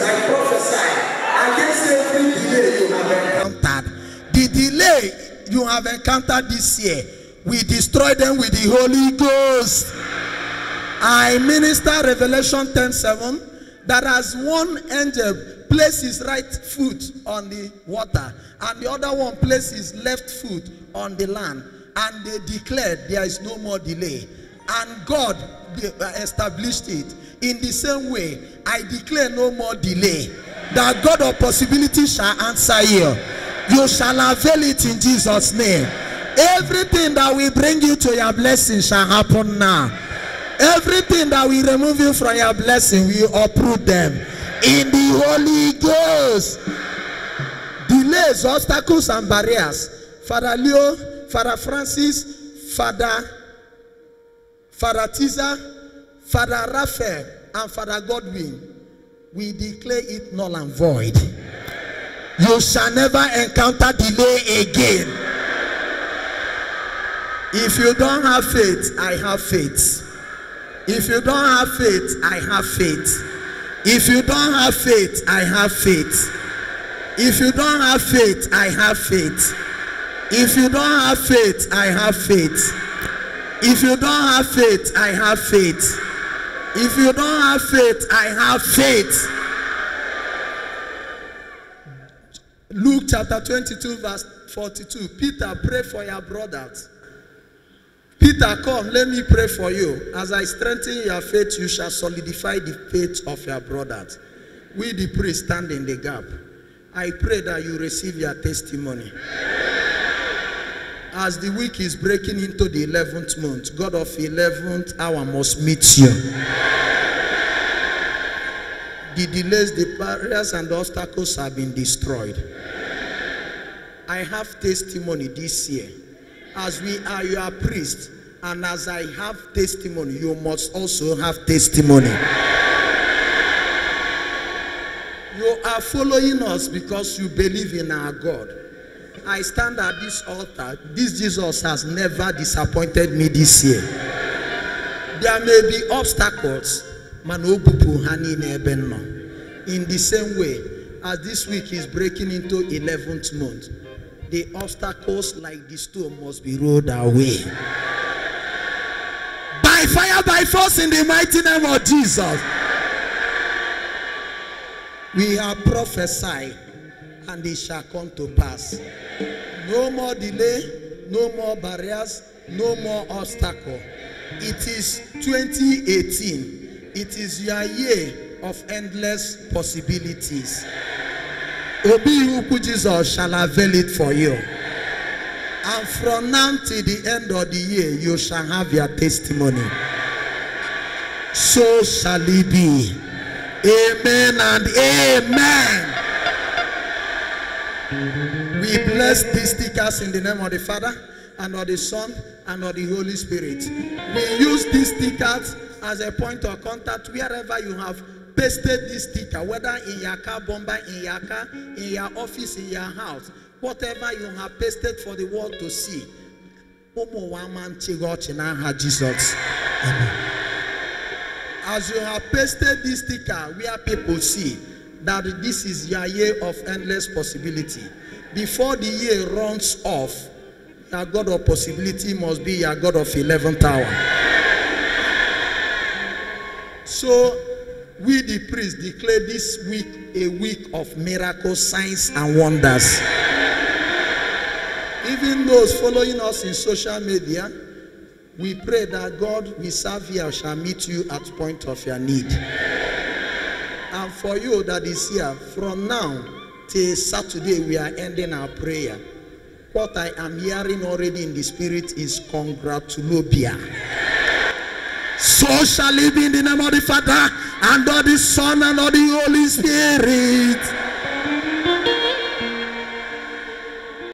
A: I prophesy against every delay you have encountered. The delay you have encountered this year, we destroy them with the Holy Ghost. I minister Revelation 10:7 that as one angel placed his right foot on the water and the other one placed his left foot on the land, and they declared there is no more delay, and God established it. In the same way, I declare no more delay. The God of possibility shall answer you. You shall avail it in Jesus' name. Everything that will bring you to your blessing shall happen now. Everything that will remove you from your blessing, we uproot them in the Holy Ghost. Delays, obstacles, and barriers. Father Leo, Father Francis, Father Tiza, Father Raphael, and Father Godwin, we declare it null and void. You shall never encounter delay again. If you don't have faith, I have faith. If you don't have faith, I have faith. If you don't have faith, I have faith. If you don't have faith, I have faith. If you don't have faith, I have faith. If you don't have faith, I have faith. If you don't have faith, I have faith. Luke chapter 22 verse 42. Peter, pray for your brothers. Peter, come, let me pray for you. As I strengthen your faith, you shall solidify the faith of your brothers. We, the priests, stand in the gap. I pray that you receive your testimony. As the week is breaking into the 11th month, God of 11th hour must meet you. The delays, the barriers, and the obstacles have been destroyed. I have testimony this year. As we are your priest, and as I have testimony, you must also have testimony. You are following us because you believe in our God. I stand at this altar. This Jesus has never disappointed me this year. There may be obstacles. In the same way, as this week is breaking into 11th month, the obstacles like the stone must be rolled away. By fire, by force, in the mighty name of Jesus. We have prophesied, and it shall come to pass. No more delay, no more barriers, no more obstacle. It is 2018. It is your year of endless possibilities. Obi Jesus shall avail it for you. And from now till the end of the year, you shall have your testimony. So shall it be. Amen and amen. We bless these stickers in the name of the Father, and of the Son, and of the Holy Spirit. We use these stickers as a point of contact wherever you have pasted this sticker, whether in your car bomber, in your car, in your office, in your house, whatever you have pasted for the world to see. Jesus. Amen. As you have pasted this sticker where people see that this is your year of endless possibility, before the year runs off, your God of possibility must be your God of 11th hour. So we the priests declare this week a week of miracles, signs, and wonders. Even those following us in social media, we pray that God we serve here shall meet you at the point of your need. And for you that is here, from now till Saturday, we are ending our prayer. What I am hearing already in the spirit is congratulopia. So shall it be in the name of the Father, and of the Son, and of the Holy Spirit.